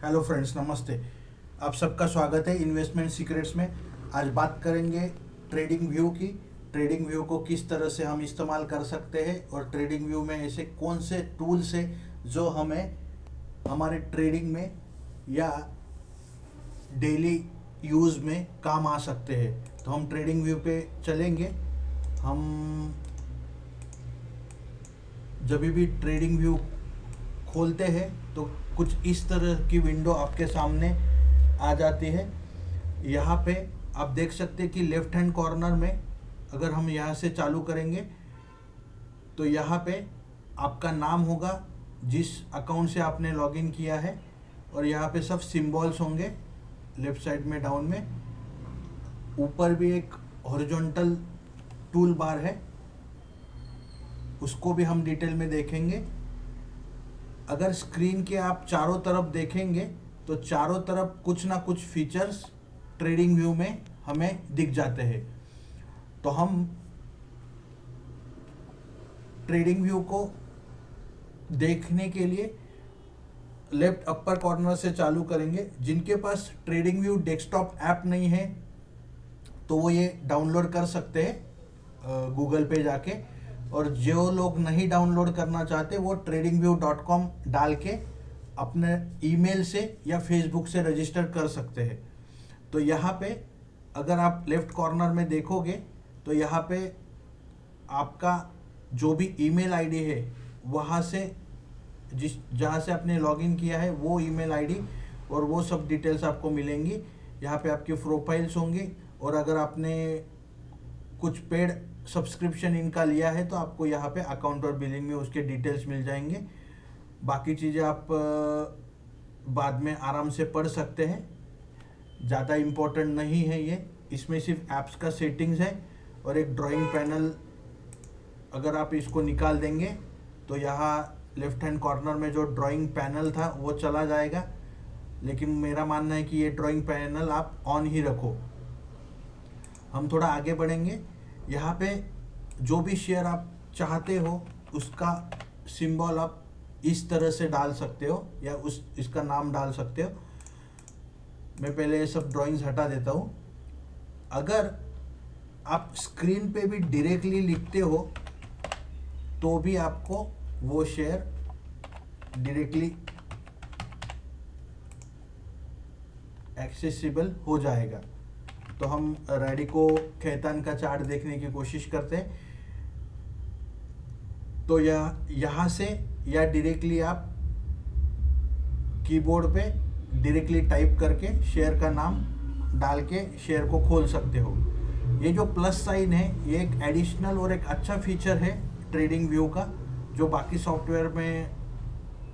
Hello friends, नमस्ते। आप सबका स्वागत है इन्वेस्टमेंट सीक्रेट्स में। आज बात करेंगे ट्रेडिंग व्यू की। ट्रेडिंग व्यू को किस तरह से हम इस्तेमाल कर सकते हैं और ट्रेडिंग व्यू में ऐसे कौन से टूल्स है जो हमें हमारे ट्रेडिंग में या डेली यूज़ में काम आ सकते हैं। तो हम ट्रेडिंग व्यू पे चलेंगे। हम जब भी ट्रेडिंग व्यू खोलते हैं तो कुछ इस तरह की विंडो आपके सामने आ जाती है। यहाँ पे आप देख सकते हैं कि लेफ्ट हैंड कॉर्नर में अगर हम यहाँ से चालू करेंगे तो यहाँ पे आपका नाम होगा, जिस अकाउंट से आपने लॉगिन किया है, और यहाँ पे सब सिंबल्स होंगे लेफ्ट साइड में, डाउन में। ऊपर भी एक हॉरिजॉन्टल टूल बार है, उसको भी हम डिटेल में देखेंगे। अगर स्क्रीन के आप चारों तरफ देखेंगे तो चारों तरफ कुछ ना कुछ फीचर्स ट्रेडिंग व्यू में हमें दिख जाते हैं। तो हम ट्रेडिंग व्यू को देखने के लिए लेफ्ट अपर कॉर्नर से चालू करेंगे। जिनके पास ट्रेडिंग व्यू डेस्कटॉप ऐप नहीं है तो वो ये डाउनलोड कर सकते हैं गूगल पे जाके, और जो लोग नहीं डाउनलोड करना चाहते वो tradingview.com डाल के अपने ईमेल से या फेसबुक से रजिस्टर कर सकते हैं। तो यहाँ पे अगर आप लेफ्ट कॉर्नर में देखोगे तो यहाँ पे आपका जो भी ईमेल आईडी है वहाँ से जहाँ से आपने लॉगिन किया है वो ईमेल आईडी और वो सब डिटेल्स आपको मिलेंगी। यहाँ पे आपकी प्रोफाइल्स होंगी, और अगर आपने कुछ पेड सब्सक्रिप्शन इनका लिया है तो आपको यहाँ पे अकाउंट और बिलिंग में उसके डिटेल्स मिल जाएंगे। बाकी चीज़ें आप बाद में आराम से पढ़ सकते हैं, ज़्यादा इम्पोर्टेंट नहीं है ये। इसमें सिर्फ ऐप्स का सेटिंग्स है और एक ड्राइंग पैनल। अगर आप इसको निकाल देंगे तो यहाँ लेफ्ट हैंड कॉर्नर में जो ड्राइंग पैनल था वो चला जाएगा, लेकिन मेरा मानना है कि ये ड्राइंग पैनल आप ऑन ही रखो। हम थोड़ा आगे बढ़ेंगे। यहाँ पे जो भी शेयर आप चाहते हो उसका सिंबल आप इस तरह से डाल सकते हो या इसका नाम डाल सकते हो। मैं पहले ये सब ड्राइंग्स हटा देता हूँ। अगर आप स्क्रीन पे भी डायरेक्टली लिखते हो तो भी आपको वो शेयर डायरेक्टली एक्सेसिबल हो जाएगा। तो हम रैडिको खैतान का चार्ट देखने की कोशिश करते हैं। तो यहाँ से या डायरेक्टली आप कीबोर्ड पे डायरेक्टली टाइप करके शेयर का नाम डाल के शेयर को खोल सकते हो। ये जो प्लस साइन है ये एक एडिशनल और एक अच्छा फीचर है ट्रेडिंग व्यू का, जो बाकी सॉफ्टवेयर में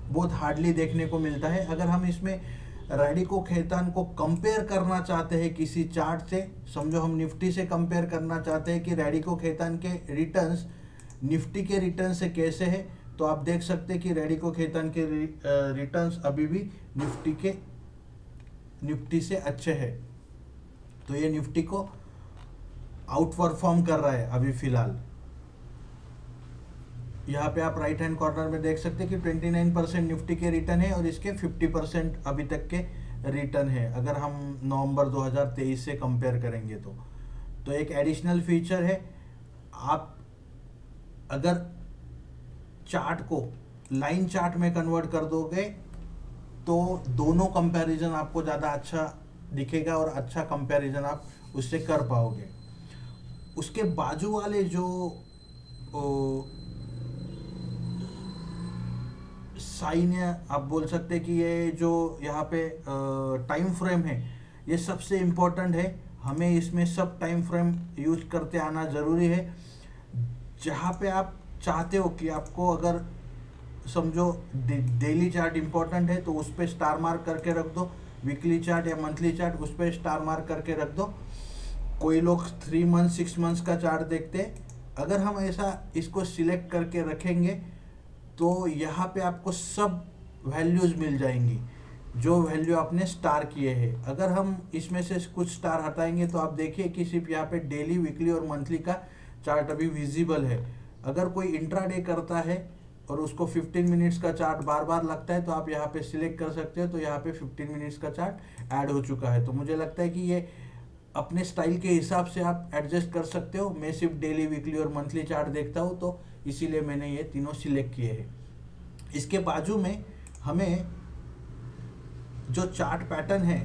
बहुत हार्डली देखने को मिलता है। अगर हम इसमें रैडिको खैतान को कंपेयर करना चाहते हैं किसी चार्ट से, समझो हम निफ्टी से कंपेयर करना चाहते हैं कि रैडिको खैतान के रिटर्न्स निफ्टी के रिटर्न से कैसे है, तो आप देख सकते हैं कि रैडिको खैतान के रिटर्न्स अभी भी निफ्टी से अच्छे हैं। तो ये निफ्टी को आउट परफॉर्म कर रहा है अभी फिलहाल। यहाँ पे आप राइट हैंड कॉर्नर में देख सकते हैं कि 29% निफ्टी के रिटर्न है और इसके 50% अभी तक के रिटर्न है अगर हम नवंबर 2023 से कंपेयर करेंगे तो एक एडिशनल फीचर है। आप अगर चार्ट को लाइन चार्ट में कन्वर्ट कर दोगे तो दोनों कंपैरिजन आपको ज़्यादा अच्छा दिखेगा और अच्छा कंपैरिजन आप उससे कर पाओगे। उसके बाजू वाले जो साइन है, आप बोल सकते हैं कि ये जो यहाँ पे टाइम फ्रेम है ये सबसे इम्पोर्टेंट है। हमें इसमें सब टाइम फ्रेम यूज करते आना ज़रूरी है। जहाँ पे आप चाहते हो कि आपको अगर समझो डेली चार्ट इम्पोर्टेंट है तो उस पर स्टार मार्क करके रख दो, वीकली चार्ट या मंथली चार्ट उस पर स्टार मार्क करके रख दो। कोई लोग 3 मंथ 6 मंथ्स का चार्ट देखते हैं। अगर हम ऐसा इसको सिलेक्ट करके रखेंगे तो यहाँ पे आपको सब वैल्यूज़ मिल जाएंगी जो वैल्यू आपने स्टार किए हैं। अगर हम इसमें से कुछ स्टार हटाएंगे तो आप देखिए कि सिर्फ यहाँ पे डेली, वीकली और मंथली का चार्ट अभी विजिबल है। अगर कोई इंट्राडे करता है और उसको 15 मिनट्स का चार्ट बार बार लगता है तो आप यहाँ पे सिलेक्ट कर सकते हो, तो यहाँ पे 15 मिनट्स का चार्ट ऐड हो चुका है। तो मुझे लगता है कि ये अपने स्टाइल के हिसाब से आप एडजस्ट कर सकते हो। मैं सिर्फ डेली, वीकली और मंथली चार्ट देखता हूँ, तो इसीलिए मैंने ये तीनों सिलेक्ट किए हैं। इसके बाजू में हमें जो चार्ट पैटर्न है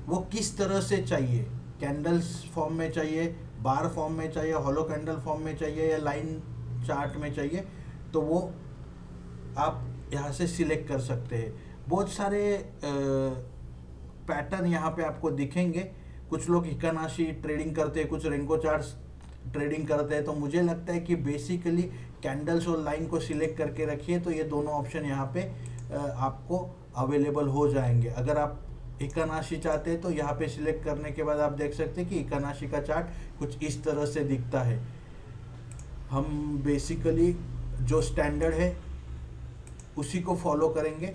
वो किस तरह से चाहिए, कैंडल्स फॉर्म में चाहिए, बार फॉर्म में चाहिए, हॉलो कैंडल फॉर्म में चाहिए या लाइन चार्ट में चाहिए, तो वो आप यहाँ से सिलेक्ट कर सकते हैं। बहुत सारे पैटर्न यहाँ पे आपको दिखेंगे। कुछ लोग हिकानाशी ट्रेडिंग करते हैं, कुछ रेंको चार्ट्स ट्रेडिंग करते हैं, तो मुझे लगता है कि बेसिकली कैंडल्स और लाइन को सिलेक्ट करके रखिए, तो ये दोनों ऑप्शन यहाँ पे आपको अवेलेबल हो जाएंगे। अगर आप हिकानाशी चाहते हैं तो यहाँ पे सिलेक्ट करने के बाद आप देख सकते हैं कि हिकानाशी का चार्ट कुछ इस तरह से दिखता है। हम बेसिकली जो स्टैंडर्ड है उसी को फॉलो करेंगे।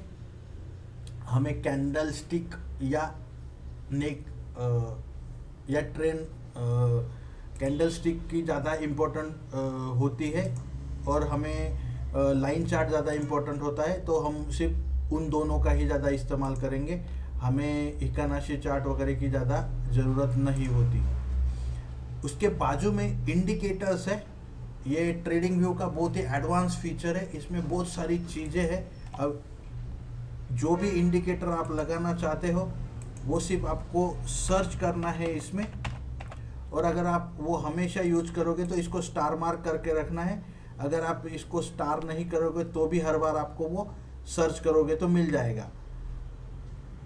हमें कैंडल स्टिक या नेक या ट्रेन कैंडल स्टिक की ज़्यादा इम्पोर्टेंट होती है और हमें लाइन चार्ट ज़्यादा इम्पोर्टेंट होता है, तो हम सिर्फ उन दोनों का ही ज़्यादा इस्तेमाल करेंगे। हमें हिकानाशी चार्ट वगैरह की ज़्यादा ज़रूरत नहीं होती। उसके बाजू में इंडिकेटर्स है। ये ट्रेडिंग व्यू का बहुत ही एडवांस फीचर है, इसमें बहुत सारी चीज़ें हैं। अब जो भी इंडिकेटर आप लगाना चाहते हो वो सिर्फ आपको सर्च करना है इसमें, और अगर आप वो हमेशा यूज करोगे तो इसको स्टार मार्क करके रखना है। अगर आप इसको स्टार नहीं करोगे तो भी हर बार आपको वो सर्च करोगे तो मिल जाएगा।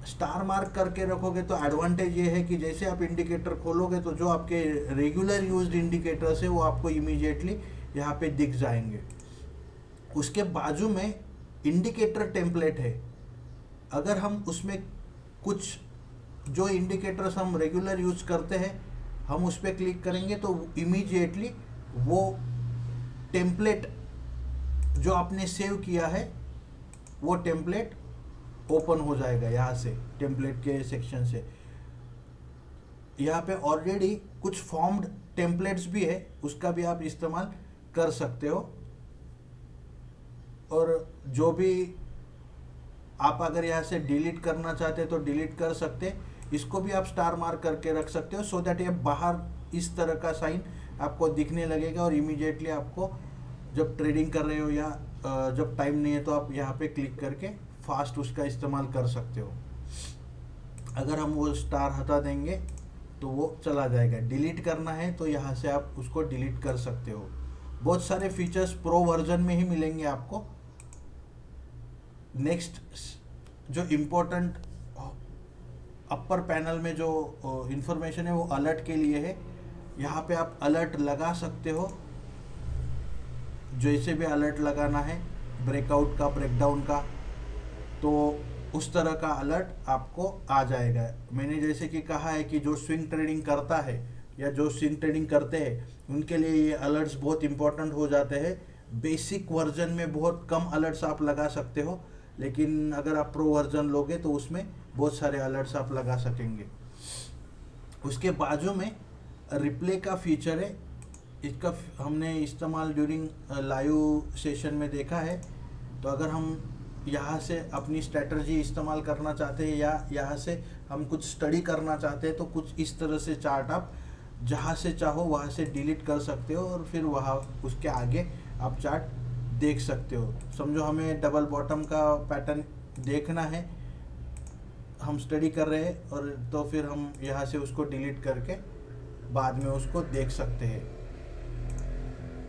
स्टार मार्क करके रखोगे तो एडवांटेज ये है कि जैसे आप इंडिकेटर खोलोगे तो जो आपके रेगुलर यूज्ड इंडिकेटर्स है वो आपको इमीडिएटली यहाँ पे दिख जाएंगे। उसके बाजू में इंडिकेटर टेम्पलेट है। अगर हम उसमें कुछ जो इंडिकेटर्स हम रेगुलर यूज करते हैं हम उस पर क्लिक करेंगे तो इमीडिएटली वो टेम्पलेट जो आपने सेव किया है वो टेम्पलेट ओपन हो जाएगा। यहाँ से टेम्पलेट के सेक्शन से यहाँ पे ऑलरेडी कुछ फॉर्म्ड टेम्पलेट्स भी है, उसका भी आप इस्तेमाल कर सकते हो। और जो भी आप अगर यहाँ से डिलीट करना चाहते हैं तो डिलीट कर सकते हैं। इसको भी आप स्टार मार्क करके रख सकते हो सो दैट ये बाहर इस तरह का साइन आपको दिखने लगेगा और इमीडिएटली आपको जब ट्रेडिंग कर रहे हो या जब टाइम नहीं है तो आप यहाँ पे क्लिक करके फास्ट उसका इस्तेमाल कर सकते हो। अगर हम वो स्टार हटा देंगे तो वो चला जाएगा। डिलीट करना है तो यहाँ से आप उसको डिलीट कर सकते हो। बहुत सारे फीचर्स प्रो वर्जन में ही मिलेंगे आपको। नेक्स्ट जो इम्पोर्टेंट अपर पैनल में जो इंफॉर्मेशन है वो अलर्ट के लिए है। यहाँ पे आप अलर्ट लगा सकते हो, जैसे भी अलर्ट लगाना है, ब्रेकआउट का, ब्रेकडाउन का, तो उस तरह का अलर्ट आपको आ जाएगा। मैंने जैसे कि कहा है कि जो स्विंग ट्रेडिंग करता है या जो स्विंग ट्रेडिंग करते हैं उनके लिए ये अलर्ट्स बहुत इंपॉर्टेंट हो जाते हैं। बेसिक वर्जन में बहुत कम अलर्ट्स आप लगा सकते हो, लेकिन अगर आप प्रो वर्जन लोगे तो उसमें बहुत सारे अलर्ट्स आप लगा सकेंगे। उसके बाजू में रिप्ले का फीचर है। इसका हमने इस्तेमाल ड्यूरिंग लाइव सेशन में देखा है। तो अगर हम यहाँ से अपनी स्ट्रेटजी इस्तेमाल करना चाहते हैं या यहाँ से हम कुछ स्टडी करना चाहते हैं तो कुछ इस तरह से चार्ट आप जहाँ से चाहो वहाँ से डिलीट कर सकते हो और फिर वहाँ उसके आगे आप चार्ट देख सकते हो। समझो हमें डबल बॉटम का पैटर्न देखना है, हम स्टडी कर रहे हैं, और तो फिर हम यहाँ से उसको डिलीट करके बाद में उसको देख सकते हैं।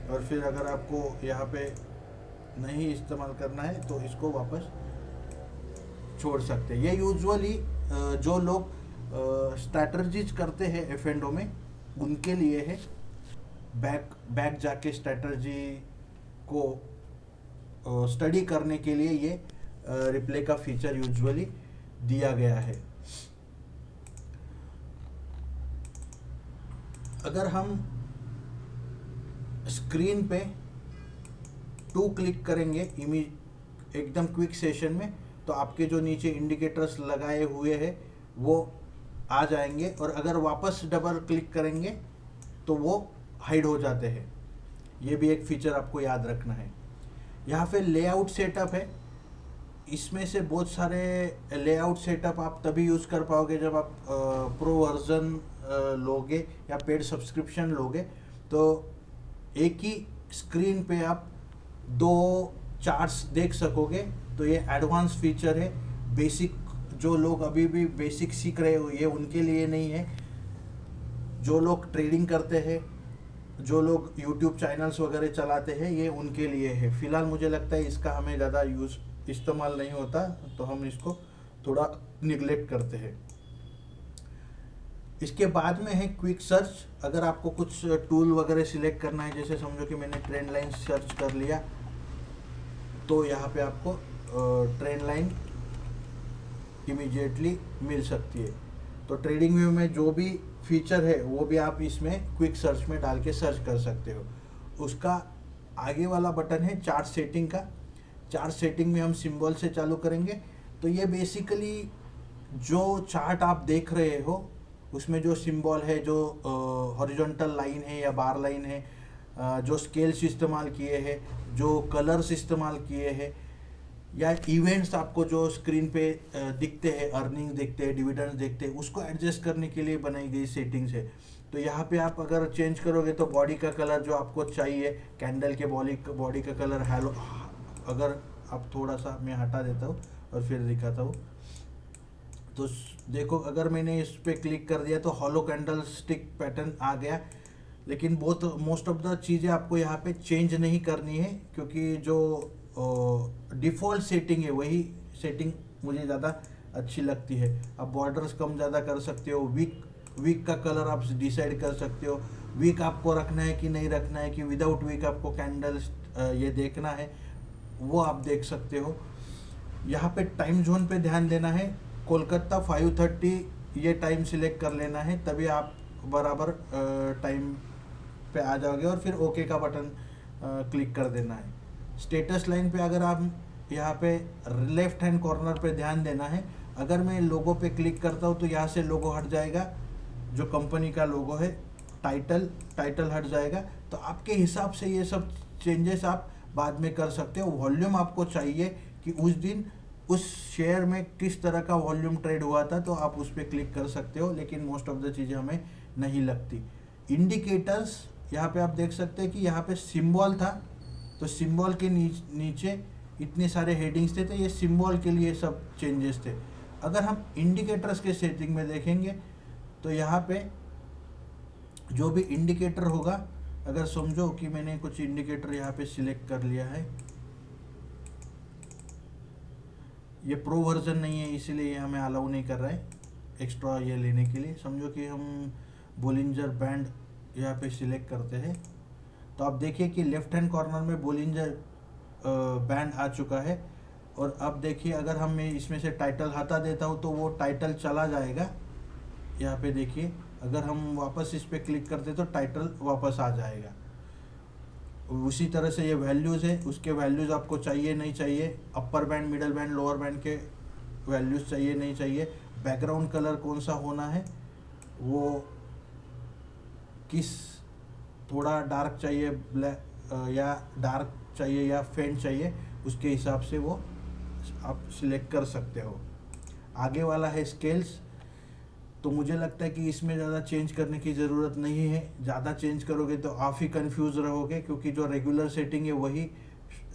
और फिर अगर आपको यहाँ पे नहीं इस्तेमाल करना है तो इसको वापस छोड़ सकते हैं। ये यूजुअली जो लोग स्ट्रैटेजीज करते हैं F&O में उनके लिए है। बैक जाके स्ट्रैटेजी को स्टडी करने के लिए ये रिप्ले का फीचर यूजुअली दिया गया है। अगर हम स्क्रीन पे 2 क्लिक करेंगे एकदम क्विक सेशन में तो आपके जो नीचे इंडिकेटर्स लगाए हुए हैं वो आ जाएंगे, और अगर वापस डबल क्लिक करेंगे तो वो हाइड हो जाते हैं। ये भी एक फीचर आपको याद रखना है। यहाँ पे लेआउट सेटअप है। इसमें से बहुत सारे लेआउट सेटअप आप तभी यूज़ कर पाओगे जब आप प्रो वर्जन लोगे या पेड सब्सक्रिप्शन लोगे। तो एक ही स्क्रीन पे आप दो चार्ट्स देख सकोगे। तो ये एडवांस फीचर है। बेसिक जो लोग अभी भी बेसिक सीख रहे हो ये उनके लिए नहीं है। जो लोग ट्रेडिंग करते हैं, जो लोग यूट्यूब चैनल्स वगैरह चलाते हैं, ये उनके लिए है। फिलहाल मुझे लगता है इसका हमें ज़्यादा यूज़ इस्तेमाल नहीं होता, तो हम इसको थोड़ा निगलेक्ट करते हैं। इसके बाद में है क्विक सर्च। अगर आपको कुछ टूल वगैरह सिलेक्ट करना है, जैसे समझो कि मैंने ट्रेंड लाइन सर्च कर लिया, तो यहाँ पे आपको ट्रेंड लाइन इमीडिएटली मिल सकती है। तो ट्रेडिंग व्यू में जो भी फीचर है वो भी आप इसमें क्विक सर्च में डाल के सर्च कर सकते हो। उसका आगे वाला बटन है चार्ट सेटिंग का। चार्ट सेटिंग में हम सिंबल से चालू करेंगे। तो ये बेसिकली जो चार्ट आप देख रहे हो उसमें जो सिंबल है, जो हॉरिजॉन्टल लाइन है या बार लाइन है, जो स्केल्स इस्तेमाल किए हैं, जो कलर्स इस्तेमाल किए हैं, या इवेंट्स आपको जो स्क्रीन पे दिखते हैं, अर्निंग दिखते हैं, डिविडेंड्स दिखते हैं, उसको एडजस्ट करने के लिए बनाई गई सेटिंग्स है। तो यहाँ पे आप अगर चेंज करोगे तो बॉडी का कलर जो आपको चाहिए, कैंडल के बॉडी का कलर हेलो, अगर आप थोड़ा सा मैं हटा देता हूँ और फिर दिखाता हूँ, तो देखो अगर मैंने इस पर क्लिक कर दिया तो हॉलो कैंडल स्टिक पैटर्न आ गया। लेकिन बहुत मोस्ट ऑफ द चीज़ें आपको यहाँ पे चेंज नहीं करनी है, क्योंकि जो डिफ़ॉल्ट सेटिंग है वही सेटिंग मुझे ज़्यादा अच्छी लगती है। आप बॉर्डर्स कम ज़्यादा कर सकते हो, वीक का कलर आप डिसाइड कर सकते हो, वीक आपको रखना है कि नहीं रखना है, कि विदाउट वीक आपको कैंडल्स ये देखना है, वो आप देख सकते हो। यहाँ पे टाइम जोन पे ध्यान देना है। कोलकाता 5:30 ये टाइम सिलेक्ट कर लेना है, तभी आप बराबर टाइम पे आ जाओगे। और फिर ओके का बटन क्लिक कर देना है। स्टेटस लाइन पे अगर आप यहाँ पे लेफ्ट हैंड कॉर्नर पे ध्यान देना है। अगर मैं लोगो पे क्लिक करता हूँ तो यहाँ से लोगो हट जाएगा, जो कंपनी का लोगो है। टाइटल हट जाएगा। तो आपके हिसाब से ये सब चेंजेस आप बाद में कर सकते हो। वॉल्यूम आपको चाहिए कि उस दिन उस शेयर में किस तरह का वॉल्यूम ट्रेड हुआ था, तो आप उस पर क्लिक कर सकते हो, लेकिन मोस्ट ऑफ द चीज़ें हमें नहीं लगती। इंडिकेटर्स यहाँ पे आप देख सकते हैं कि यहाँ पे सिंबल था, तो सिंबल के नीचे इतने सारे हेडिंग्स थे, तो ये सिंबल के लिए सब चेंजेस थे। अगर हम इंडिकेटर्स के सेटिंग में देखेंगे तो यहाँ पे जो भी इंडिकेटर होगा, अगर समझो कि मैंने कुछ इंडिकेटर यहाँ पे सिलेक्ट कर लिया है, ये प्रो वर्जन नहीं है इसीलिए ये हमें अलाउ नहीं कर रहा है एक्स्ट्रा ये लेने के लिए। समझो कि हम बोलिंजर बैंड यहाँ पे सिलेक्ट करते हैं, तो आप देखिए कि लेफ्ट हैंड कॉर्नर में बोलिंजर बैंड आ चुका है। और अब देखिए अगर हम मैं इसमें से टाइटल हटा देता हूँ तो वो टाइटल चला जाएगा। यहाँ पे देखिए अगर हम वापस इस पर क्लिक करते तो टाइटल वापस आ जाएगा। उसी तरह से ये वैल्यूज़ है, उसके वैल्यूज़ आपको चाहिए नहीं चाहिए, upper band, middle band, lower band के वैल्यूज़ चाहिए नहीं चाहिए, बैकग्राउंड कलर कौन सा होना है, वो किस थोड़ा डार्क चाहिए, ब्लैक या डार्क चाहिए या फेंट चाहिए, उसके हिसाब से वो आप सिलेक्ट कर सकते हो। आगे वाला है स्केल्स। तो मुझे लगता है कि इसमें ज़्यादा चेंज करने की ज़रूरत नहीं है। ज़्यादा चेंज करोगे तो आप ही कंफ्यूज रहोगे, क्योंकि जो रेगुलर सेटिंग है वही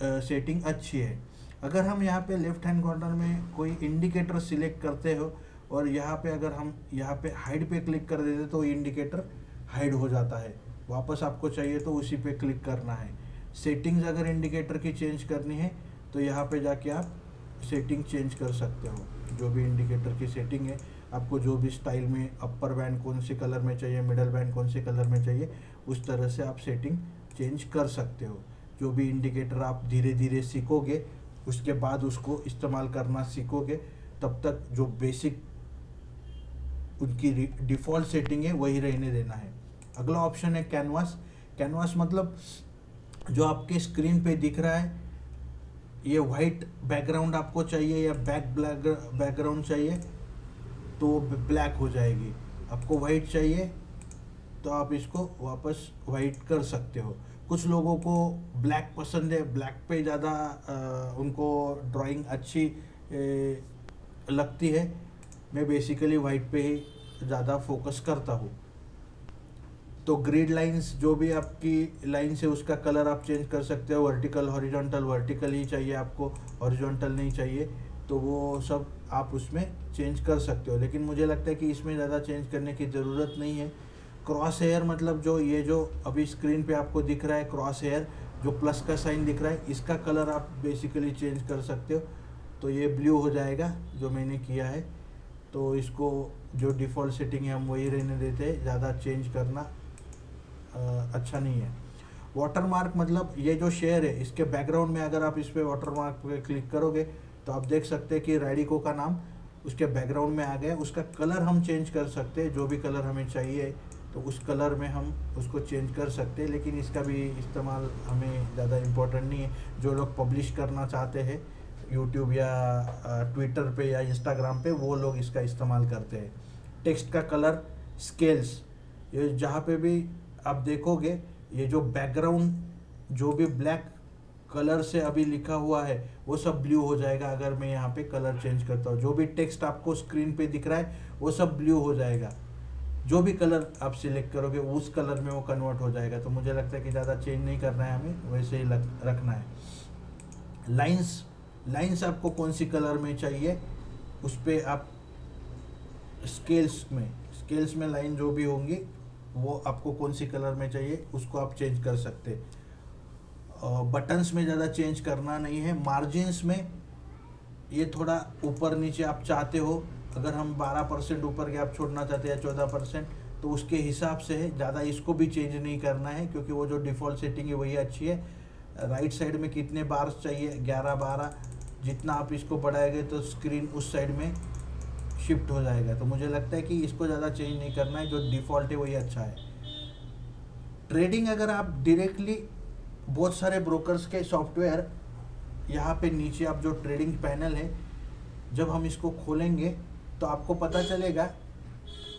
सेटिंग अच्छी है। अगर हम यहाँ पे लेफ्ट हैंड कॉर्नर में कोई इंडिकेटर सिलेक्ट करते हो और यहाँ पे अगर हम यहाँ पे हाइड पे क्लिक कर देते तो इंडिकेटर हाइड हो जाता है। वापस आपको चाहिए तो उसी पे क्लिक करना है। सेटिंग्स अगर इंडिकेटर की चेंज करनी है तो यहाँ पे जाके आप सेटिंग चेंज कर सकते हो। जो भी इंडिकेटर की सेटिंग है, आपको जो भी स्टाइल में, अपर बैंड कौन से कलर में चाहिए, मिडल बैंड कौन से कलर में चाहिए, उस तरह से आप सेटिंग चेंज कर सकते हो। जो भी इंडिकेटर आप धीरे धीरे सीखोगे, उसके बाद उसको इस्तेमाल करना सीखोगे, तब तक जो बेसिक उनकी डिफ़ॉल्ट सेटिंग है वही रहने देना है। अगला ऑप्शन है कैनवास। कैनवास मतलब जो आपके स्क्रीन पे दिख रहा है, ये वाइट बैकग्राउंड आपको चाहिए या ब्लैक बैकग्राउंड चाहिए तो ब्लैक हो जाएगी। आपको वाइट चाहिए तो आप इसको वापस वाइट कर सकते हो। कुछ लोगों को ब्लैक पसंद है, ब्लैक पे ज़्यादा उनको ड्राइंग अच्छी लगती है। मैं बेसिकली वाइट पे ही ज़्यादा फोकस करता हूँ। तो ग्रिड लाइंस, जो भी आपकी लाइंस है उसका कलर आप चेंज कर सकते हो। वर्टिकल, हॉरिजॉन्टल, वर्टिकल ही चाहिए आपको, हॉरिजॉन्टल नहीं चाहिए, तो वो सब आप उसमें चेंज कर सकते हो। लेकिन मुझे लगता है कि इसमें ज़्यादा चेंज करने की ज़रूरत नहीं है। क्रॉस हेयर मतलब जो अभी स्क्रीन पे आपको दिख रहा है क्रॉस हेयर, जो प्लस का साइन दिख रहा है, इसका कलर आप बेसिकली चेंज कर सकते हो। तो ये ब्लू हो जाएगा जो मैंने किया है। तो इसको जो डिफ़ॉल्ट सेटिंग है हम वही रहने देते हैं, ज़्यादा चेंज करना अच्छा नहीं है। वाटरमार्क मतलब ये जो शेयर है इसके बैकग्राउंड में अगर आप इस पर वाटरमार्क पे क्लिक करोगे तो आप देख सकते हैं कि रेडिको का नाम उसके बैकग्राउंड में आ गया। उसका कलर हम चेंज कर सकते हैं, जो भी कलर हमें चाहिए तो उस कलर में हम उसको चेंज कर सकते हैं। लेकिन इसका भी इस्तेमाल हमें ज़्यादा इम्पोर्टेंट नहीं है। जो लोग पब्लिश करना चाहते हैं यूट्यूब या ट्विटर पे या इंस्टाग्राम पे, वो लोग इसका इस्तेमाल करते हैं। टेक्स्ट का कलर, स्केल्स, ये जहाँ पे भी आप देखोगे ये जो बैकग्राउंड जो भी ब्लैक कलर से अभी लिखा हुआ है वो सब ब्लू हो जाएगा अगर मैं यहाँ पे कलर चेंज करता हूँ। जो भी टेक्स्ट आपको स्क्रीन पे दिख रहा है वो सब ब्लू हो जाएगा। जो भी कलर आप सिलेक्ट करोगे उस कलर में वो कन्वर्ट हो जाएगा। तो मुझे लगता है कि ज़्यादा चेंज नहीं करना है, हमें वैसे ही रखना है। लाइंस आपको कौन सी कलर में चाहिए उस पर आप स्केल्स में लाइन जो भी होंगी वो आपको कौन सी कलर में चाहिए उसको आप चेंज कर सकते। बटन्स में ज़्यादा चेंज करना नहीं है। मार्जिन्स में ये थोड़ा ऊपर नीचे आप चाहते हो, अगर हम 12% ऊपर गैप छोड़ना चाहते हैं या 14%, तो उसके हिसाब से है। ज़्यादा इसको भी चेंज नहीं करना है क्योंकि वो जो डिफ़ॉल्ट सेटिंग है वही अच्छी है। राइट साइड में कितने बार्स चाहिए, 11-12, जितना आप इसको बढ़ाएंगे तो स्क्रीन उस साइड में शिफ्ट हो जाएगा। तो मुझे लगता है कि इसको ज़्यादा चेंज नहीं करना है, जो डिफ़ॉल्ट है वही अच्छा है। ट्रेडिंग अगर आप डायरेक्टली बहुत सारे ब्रोकर्स के सॉफ्टवेयर, यहाँ पे नीचे आप जो ट्रेडिंग पैनल है, जब हम इसको खोलेंगे तो आपको पता चलेगा,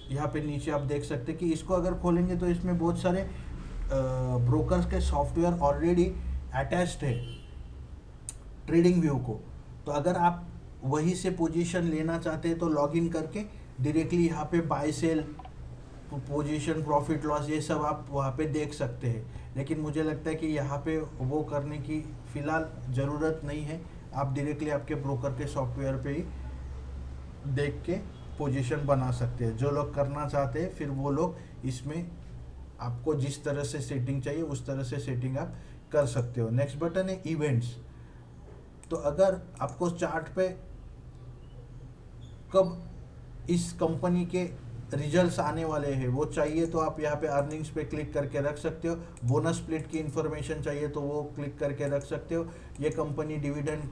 यहाँ पे नीचे आप देख सकते हैं कि इसको अगर खोलेंगे तो इसमें बहुत सारे ब्रोकर्स के सॉफ्टवेयर ऑलरेडी अटैच्ड है ट्रेडिंग व्यू को। तो अगर आप वहीं से पोजीशन लेना चाहते हैं तो लॉगिन करके डायरेक्टली यहाँ पे buy sell position profit loss ये सब आप वहाँ पे देख सकते हैं। लेकिन मुझे लगता है कि यहाँ पे वो करने की फ़िलहाल ज़रूरत नहीं है। आप डायरेक्टली आपके ब्रोकर के सॉफ्टवेयर पे ही देख के पोजीशन बना सकते हैं। जो लोग करना चाहते हैं फिर वो लोग इसमें आपको जिस तरह से सेटिंग चाहिए उस तरह से सेटिंग आप कर सकते हो। नेक्स्ट बटन है इवेंट्स। तो अगर आपको चार्ट पे कब इस कंपनी के रिजल्ट्स आने वाले हैं वो चाहिए तो आप यहाँ पे अर्निंग्स पे क्लिक करके रख सकते हो। बोनस स्प्लिट की इंफॉर्मेशन चाहिए तो वो क्लिक करके रख सकते हो। ये कंपनी डिविडेंड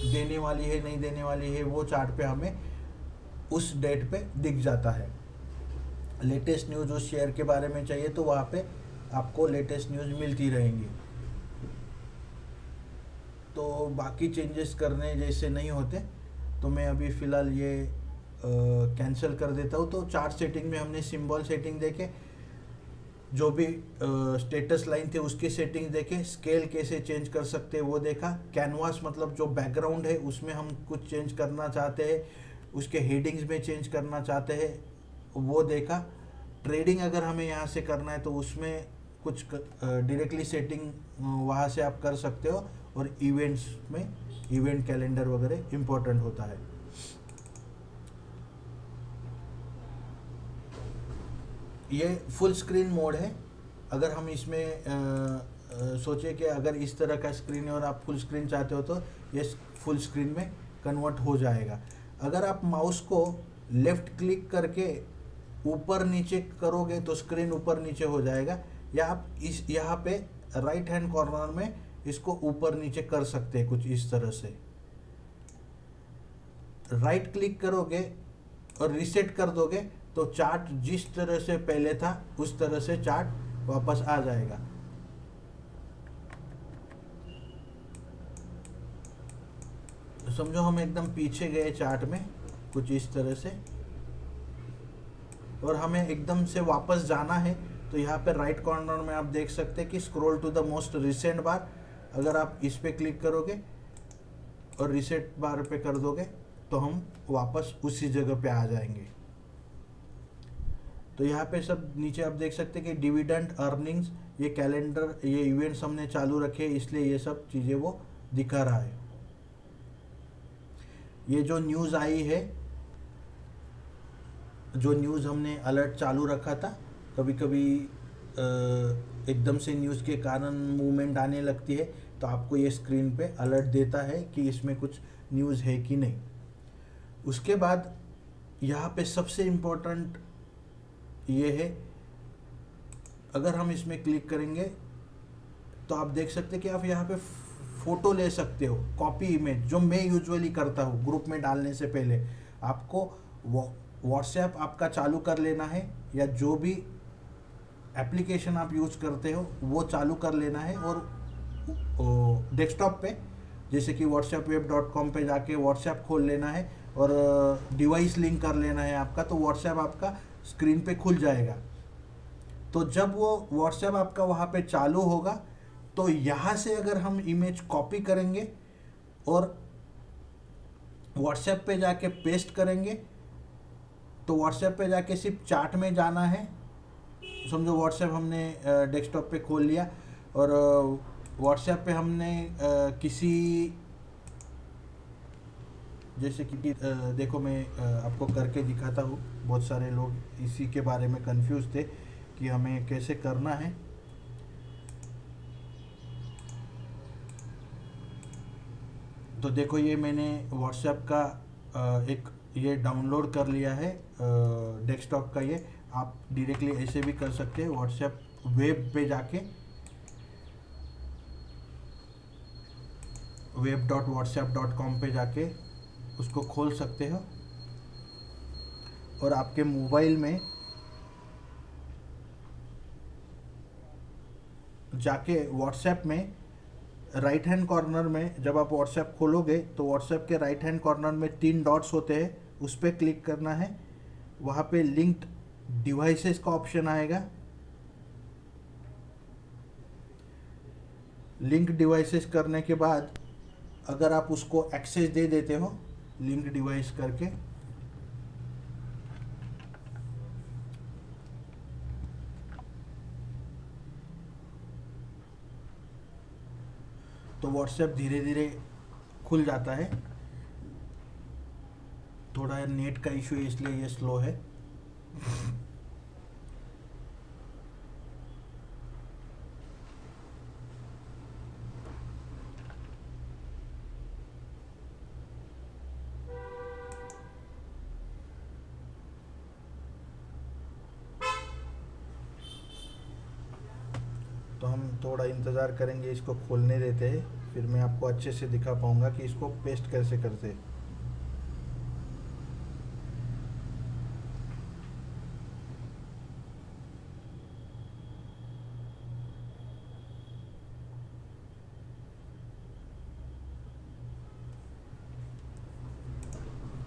देने वाली है नहीं देने वाली है वो चार्ट पे हमें उस डेट पे दिख जाता है। लेटेस्ट न्यूज़ उस शेयर के बारे में चाहिए तो वहाँ पे आपको लेटेस्ट न्यूज़ मिलती रहेंगी। तो बाकी चेंजेस करने जैसे नहीं होते तो मैं अभी फ़िलहाल ये कैंसिल कर देता हूँ। तो चार्ट सेटिंग में हमने सिंबल सेटिंग देखे, जो भी स्टेटस लाइन थे उसकी सेटिंग देखे, स्केल कैसे चेंज कर सकते हैं वो देखा, कैनवास मतलब जो बैकग्राउंड है उसमें हम कुछ चेंज करना चाहते हैं, उसके हेडिंग्स में चेंज करना चाहते हैं वो देखा। ट्रेडिंग अगर हमें यहाँ से करना है तो उसमें कुछ डायरेक्टली सेटिंग वहाँ से आप कर सकते हो। और इवेंट्स में इवेंट कैलेंडर वगैरह इम्पोर्टेंट होता है। ये फुल स्क्रीन मोड है। अगर हम इसमें सोचे कि अगर इस तरह का स्क्रीन है और आप फुल स्क्रीन चाहते हो तो ये फुल स्क्रीन में कन्वर्ट हो जाएगा। अगर आप माउस को लेफ़्ट क्लिक करके ऊपर नीचे करोगे तो स्क्रीन ऊपर नीचे हो जाएगा, या आप इस यहाँ पे राइट हैंड कॉर्नर में इसको ऊपर नीचे कर सकते हैं कुछ इस तरह से। राइट क्लिक करोगे और रीसेट कर दोगे तो चार्ट जिस तरह से पहले था उस तरह से चार्ट वापस आ जाएगा। तो समझो हम एकदम पीछे गए चार्ट में कुछ इस तरह से, और हमें एकदम से वापस जाना है तो यहाँ पे राइट कॉर्नर में आप देख सकते हैं कि scroll to the most recent bar, अगर आप इस पे क्लिक करोगे और रिसेंट बार पे कर दोगे तो हम वापस उसी जगह पे आ जाएंगे। तो यहाँ पे सब नीचे आप देख सकते हैं कि डिविडेंड, अर्निंग्स, ये कैलेंडर, ये इवेंट्स हमने चालू रखे इसलिए ये सब चीज़ें वो दिखा रहा है। ये जो न्यूज़ आई है, जो न्यूज़ हमने अलर्ट चालू रखा था, कभी कभी एकदम से न्यूज़ के कारण मूवमेंट आने लगती है तो आपको ये स्क्रीन पे अलर्ट देता है कि इसमें कुछ न्यूज़ है कि नहीं। उसके बाद यहाँ पे सबसे इम्पोर्टेंट ये है, अगर हम इसमें क्लिक करेंगे तो आप देख सकते हैं कि आप यहाँ पे फ़ोटो ले सकते हो, कॉपी इमेज, जो मैं यूजुअली करता हूँ ग्रुप में डालने से पहले। आपको व्हाट्सएप आपका चालू कर लेना है या जो भी एप्लीकेशन आप यूज करते हो वो चालू कर लेना है और डेस्कटॉप पे जैसे कि whatsappweb.com पे जाके व्हाट्सएप खोल लेना है और डिवाइस लिंक कर लेना है आपका, तो व्हाट्सएप आपका स्क्रीन पे खुल जाएगा। तो जब वो व्हाट्सएप आपका वहाँ पे चालू होगा तो यहाँ से अगर हम इमेज कॉपी करेंगे और व्हाट्सएप पे जाके पेस्ट करेंगे तो व्हाट्सएप पे जाके सिर्फ चार्ट में जाना है। समझो व्हाट्सएप हमने डेस्कटॉप पे खोल लिया और व्हाट्सएप पे हमने किसी, जैसे कि देखो मैं आपको करके दिखाता हूँ, बहुत सारे लोग इसी के बारे में कंफ्यूज थे कि हमें कैसे करना है। तो देखो ये मैंने व्हाट्सएप का एक ये डाउनलोड कर लिया है डेस्कटॉप का। ये आप डायरेक्टली ऐसे भी कर सकते हैं, व्हाट्सएप वेब पे जाके web.whatsapp.com पे जाके उसको खोल सकते हो और आपके मोबाइल में जाके व्हाट्सएप में राइट हैंड कॉर्नर में जब आप व्हाट्सएप खोलोगे तो व्हाट्सएप के राइट हैंड कॉर्नर में 3 डॉट्स होते हैं, उस पर क्लिक करना है। वहाँ पे लिंक्ड डिवाइसेस का ऑप्शन आएगा। लिंक डिवाइसेस करने के बाद अगर आप उसको एक्सेस दे देते हो लिंक डिवाइस करके, तो व्हाट्सएप धीरे धीरे खुल जाता है। थोड़ा नेट का इशू है इसलिए ये स्लो है। तो हम थोड़ा इंतज़ार करेंगे, इसको खोलने देते हैं, फिर मैं आपको अच्छे से दिखा पाऊंगा कि इसको पेस्ट कैसे करते हैं।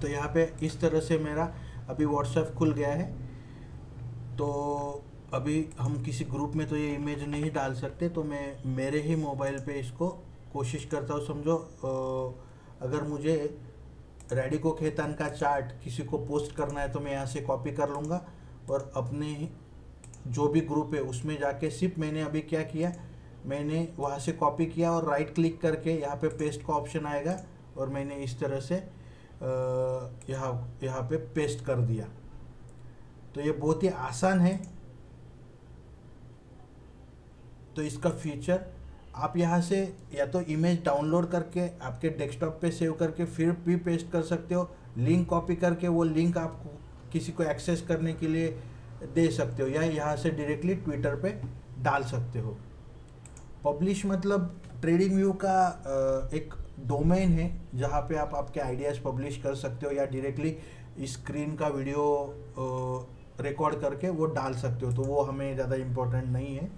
तो यहाँ पे इस तरह से मेरा अभी व्हाट्सएप खुल गया है। तो अभी हम किसी ग्रुप में तो ये इमेज नहीं डाल सकते, तो मैं मेरे ही मोबाइल पे इसको कोशिश करता हूँ। समझो अगर मुझे रेडिको खेतान का चार्ट किसी को पोस्ट करना है तो मैं यहाँ से कॉपी कर लूँगा और अपने जो भी ग्रुप है उसमें जाके सिर्फ मैंने अभी क्या किया, मैंने वहाँ से कॉपी किया और राइट क्लिक करके यहाँ पे पेस्ट का ऑप्शन आएगा और मैंने इस तरह से यहाँ पे पेस्ट कर दिया। तो ये बहुत ही आसान है। तो इसका फीचर आप यहाँ से या तो इमेज डाउनलोड करके आपके डेस्कटॉप पे सेव करके फिर भी पेस्ट कर सकते हो, लिंक कॉपी करके वो लिंक आपको किसी को एक्सेस करने के लिए दे सकते हो, या यहाँ से डायरेक्टली ट्विटर पे डाल सकते हो। पब्लिश मतलब ट्रेडिंग व्यू का एक डोमेन है जहाँ पे आप आपके आइडियाज़ पब्लिश कर सकते हो या डायरेक्टली स्क्रीन का वीडियो रिकॉर्ड करके वो डाल सकते हो, तो वो हमें ज़्यादा इम्पोर्टेंट नहीं है।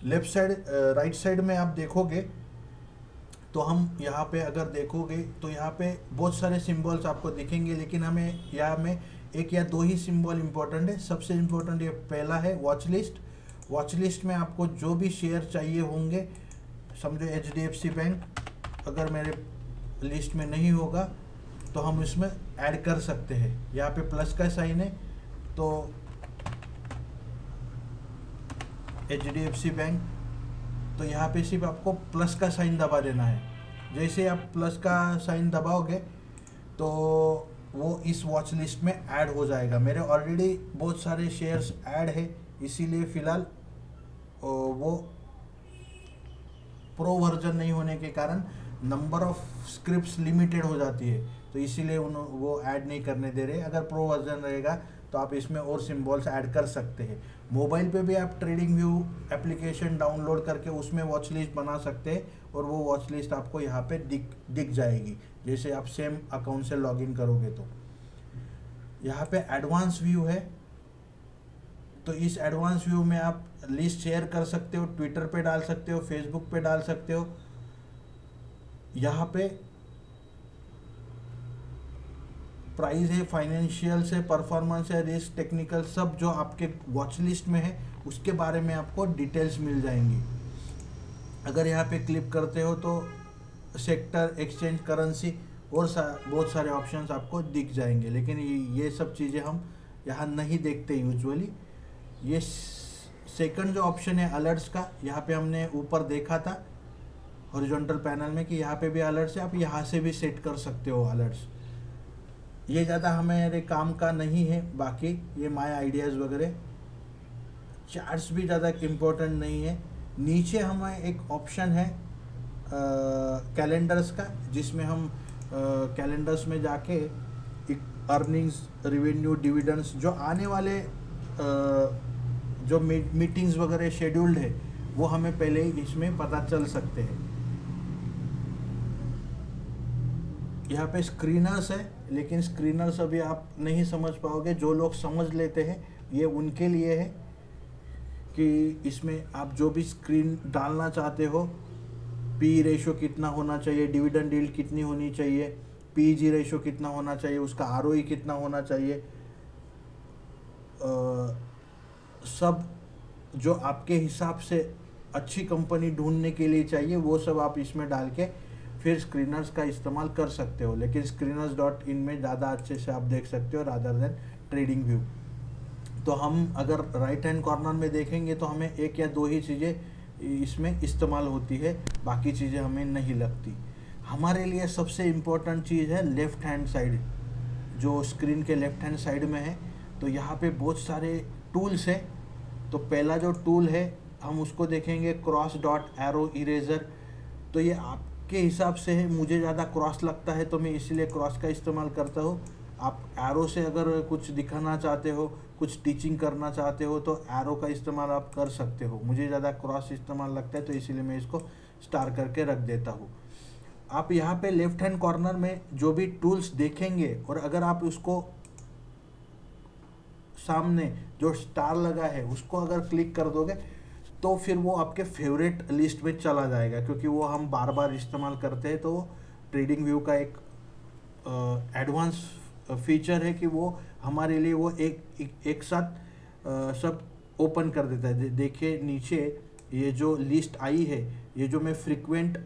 लेफ्ट साइड राइट साइड में आप देखोगे तो हम यहाँ पे अगर देखोगे तो यहाँ पे बहुत सारे सिंबल्स आपको दिखेंगे, लेकिन हमें यहाँ में एक या दो ही सिंबल इम्पोर्टेंट है। सबसे इम्पोर्टेंट ये पहला है वॉच लिस्ट। वॉच लिस्ट में आपको जो भी शेयर चाहिए होंगे, समझो HDFC बैंक अगर मेरे लिस्ट में नहीं होगा तो हम इसमें ऐड कर सकते हैं। यहाँ पे प्लस का साइन है तो HDFC बैंक, तो यहाँ पे सिर्फ आपको प्लस का साइन दबा देना है। जैसे आप प्लस का साइन दबाओगे तो वो इस वॉच लिस्ट में ऐड हो जाएगा। मेरे ऑलरेडी बहुत सारे शेयर्स ऐड है, इसीलिए फ़िलहाल वो प्रो वर्जन नहीं होने के कारण नंबर ऑफ स्क्रिप्ट्स लिमिटेड हो जाती है, तो इसीलिए वो ऐड नहीं करने दे रहे। अगर प्रो वर्जन रहेगा तो आप इसमें और सिंबल्स ऐड कर सकते हैं। मोबाइल पे भी आप ट्रेडिंग व्यू एप्लीकेशन डाउनलोड करके उसमें वॉच लिस्ट बना सकते हैं और वो वॉच लिस्ट आपको यहाँ पे दिख जाएगी जैसे आप सेम अकाउंट से लॉगिन करोगे। तो यहाँ पे एडवांस व्यू है, तो इस एडवांस व्यू में आप लिस्ट शेयर कर सकते हो, ट्विटर पे डाल सकते हो, फेसबुक पे डाल सकते हो। यहाँ पे प्राइस है, फाइनेंशियल से, परफॉर्मेंस है, रिस्क, टेक्निकल, सब जो आपके वॉच लिस्ट में है उसके बारे में आपको डिटेल्स मिल जाएंगी। अगर यहाँ पे क्लिक करते हो तो सेक्टर, एक्सचेंज, करेंसी और बहुत सारे ऑप्शंस आपको दिख जाएंगे, लेकिन ये सब चीज़ें हम यहाँ नहीं देखते यूजुअली। ये सेकंड जो ऑप्शन है अलर्ट्स का, यहाँ पे हमने ऊपर देखा था हॉरिजॉन्टल पैनल में कि यहाँ पे भी अलर्ट्स है, आप यहाँ से भी सेट कर सकते हो अलर्ट्स। ये ज़्यादा हमारे काम का नहीं है, बाकी ये माय आइडियाज़ वगैरह, चार्ट्स भी ज़्यादा इम्पोर्टेंट नहीं है। नीचे हमें एक ऑप्शन है कैलेंडर्स का, जिसमें हम कैलेंडर्स में जाके अर्निंग्स, रेवेन्यू, डिविडेंड्स, जो आने वाले जो मीटिंग्स वगैरह शेड्यूल्ड है वो हमें पहले ही इसमें पता चल सकते हैं। यहाँ पे स्क्रीनर्स है, लेकिन स्क्रीनर्स अभी आप नहीं समझ पाओगे। जो लोग समझ लेते हैं ये उनके लिए है कि इसमें आप जो भी स्क्रीन डालना चाहते हो, पी रेशो कितना होना चाहिए, डिविडेंड यील्ड कितनी होनी चाहिए, पीजी रेशो कितना होना चाहिए, उसका आरओई कितना होना चाहिए, सब जो आपके हिसाब से अच्छी कंपनी ढूंढने के लिए चाहिए वो सब आप इसमें डाल के फिर स्क्रीनर्स का इस्तेमाल कर सकते हो। लेकिन screeners.in में ज़्यादा अच्छे से आप देख सकते हो रादर देन ट्रेडिंग व्यू। तो हम अगर राइट हैंड कॉर्नर में देखेंगे तो हमें एक या दो ही चीज़ें इसमें इस्तेमाल होती है, बाकी चीज़ें हमें नहीं लगती। हमारे लिए सबसे इम्पोर्टेंट चीज़ है लेफ़्ट हैंड साइड, जो स्क्रीन के लेफ़्ट हैंड साइड में है। तो यहाँ पे बहुत सारे टूल्स है। तो पहला जो टूल है हम उसको देखेंगे, क्रॉस डॉट एरो इरेजर। तो ये आपके हिसाब से है, मुझे ज़्यादा क्रॉस लगता है तो मैं इसीलिए क्रॉस का इस्तेमाल करता हूँ। आप एरो से अगर कुछ दिखाना चाहते हो, कुछ टीचिंग करना चाहते हो तो एरो का इस्तेमाल आप कर सकते हो। मुझे ज़्यादा क्रॉस इस्तेमाल लगता है तो इसीलिए मैं इसको स्टार करके रख देता हूँ। आप यहाँ पे लेफ्ट हैंड कॉर्नर में जो भी टूल्स देखेंगे और अगर आप उसको सामने जो स्टार लगा है उसको अगर क्लिक कर दोगे तो फिर वो आपके फेवरेट लिस्ट में चला जाएगा, क्योंकि वो हम बार बार इस्तेमाल करते हैं। तो ट्रेडिंग व्यू का एक एडवांस फीचर है कि वो हमारे लिए वो एक साथ सब ओपन कर देता है। देखिए नीचे ये जो लिस्ट आई है, ये जो मैं फ्रीक्वेंट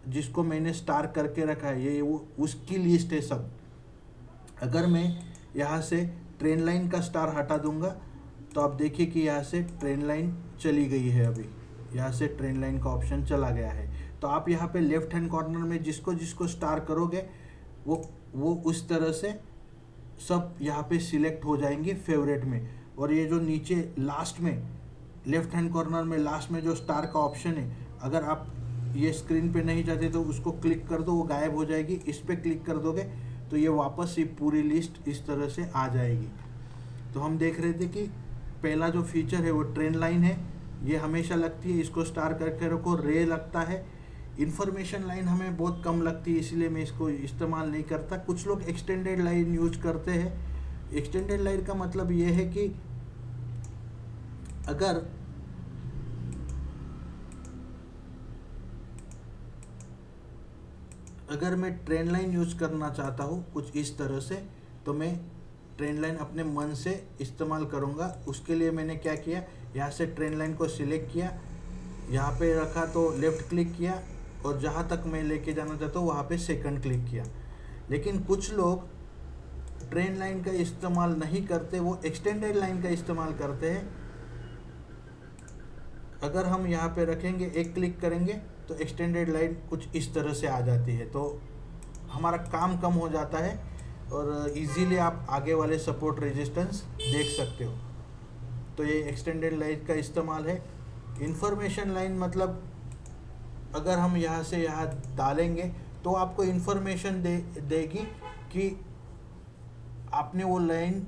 जिसको मैंने स्टार करके रखा है ये वो उसकी लिस्ट है सब। अगर मैं यहाँ से ट्रेन लाइन का स्टार हटा दूंगा तो आप देखिए कि यहाँ से ट्रेन लाइन चली गई है। अभी यहाँ से ट्रेन लाइन का ऑप्शन चला गया है। तो आप यहाँ पे लेफ्ट हैंड कॉर्नर में जिसको जिसको स्टार करोगे वो उस तरह से सब यहाँ पे सिलेक्ट हो जाएंगे फेवरेट में। और ये जो नीचे लास्ट में लेफ्ट हैंड कॉर्नर में लास्ट में जो स्टार का ऑप्शन है, अगर आप ये स्क्रीन पे नहीं जाते तो उसको क्लिक कर दो, वो गायब हो जाएगी। इस पर क्लिक कर दोगे तो ये वापस ये पूरी लिस्ट इस तरह से आ जाएगी। तो हम देख रहे थे कि पहला जो फीचर है वो ट्रेंड लाइन है, ये हमेशा लगती है, इसको स्टार करके रखो। रे लगता है। इन्फॉर्मेशन लाइन हमें बहुत कम लगती है इसलिए मैं इसको इस्तेमाल नहीं करता। कुछ लोग एक्सटेंडेड लाइन यूज करते हैं। एक्सटेंडेड लाइन का मतलब ये है कि अगर अगर मैं ट्रेंड लाइन यूज़ करना चाहता हूँ कुछ इस तरह से, तो मैं ट्रेंड लाइन अपने मन से इस्तेमाल करूँगा। उसके लिए मैंने क्या किया, यहाँ से ट्रेंड लाइन को सिलेक्ट किया, यहाँ पे रखा तो लेफ़्ट क्लिक किया, और जहाँ तक मैं लेके जाना चाहता हूँ वहाँ पे सेकंड क्लिक किया। लेकिन कुछ लोग ट्रेंड लाइन का इस्तेमाल नहीं करते, वो एक्सटेंडेड लाइन का इस्तेमाल करते हैं। अगर हम यहाँ पे रखेंगे, एक क्लिक करेंगे तो एक्सटेंडेड लाइन कुछ इस तरह से आ जाती है, तो हमारा काम कम हो जाता है और इजीली आप आगे वाले सपोर्ट रेजिस्टेंस देख सकते हो। तो ये एक्सटेंडेड लाइन का इस्तेमाल है। इंफॉर्मेशन लाइन मतलब अगर हम यहाँ से यहाँ डालेंगे तो आपको इन्फॉर्मेशन देगी कि आपने वो लाइन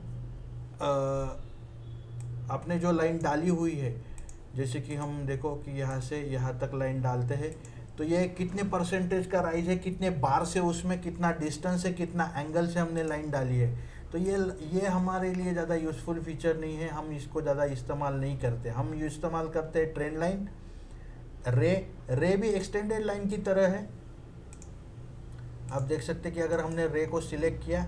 आपने जो लाइन डाली हुई है, जैसे कि हम देखो कि यहाँ से यहाँ तक लाइन डालते हैं तो ये कितने परसेंटेज का राइज है, कितने बार से, उसमें कितना डिस्टेंस है, कितना एंगल से हमने लाइन डाली है। तो ये हमारे लिए ज़्यादा यूज़फुल फीचर नहीं है, हम इसको ज़्यादा इस्तेमाल नहीं करते। हम इस्तेमाल करते हैं ट्रेंड लाइन। रे भी एक्सटेंडेड लाइन की तरह है। आप देख सकते कि अगर हमने रे को सिलेक्ट किया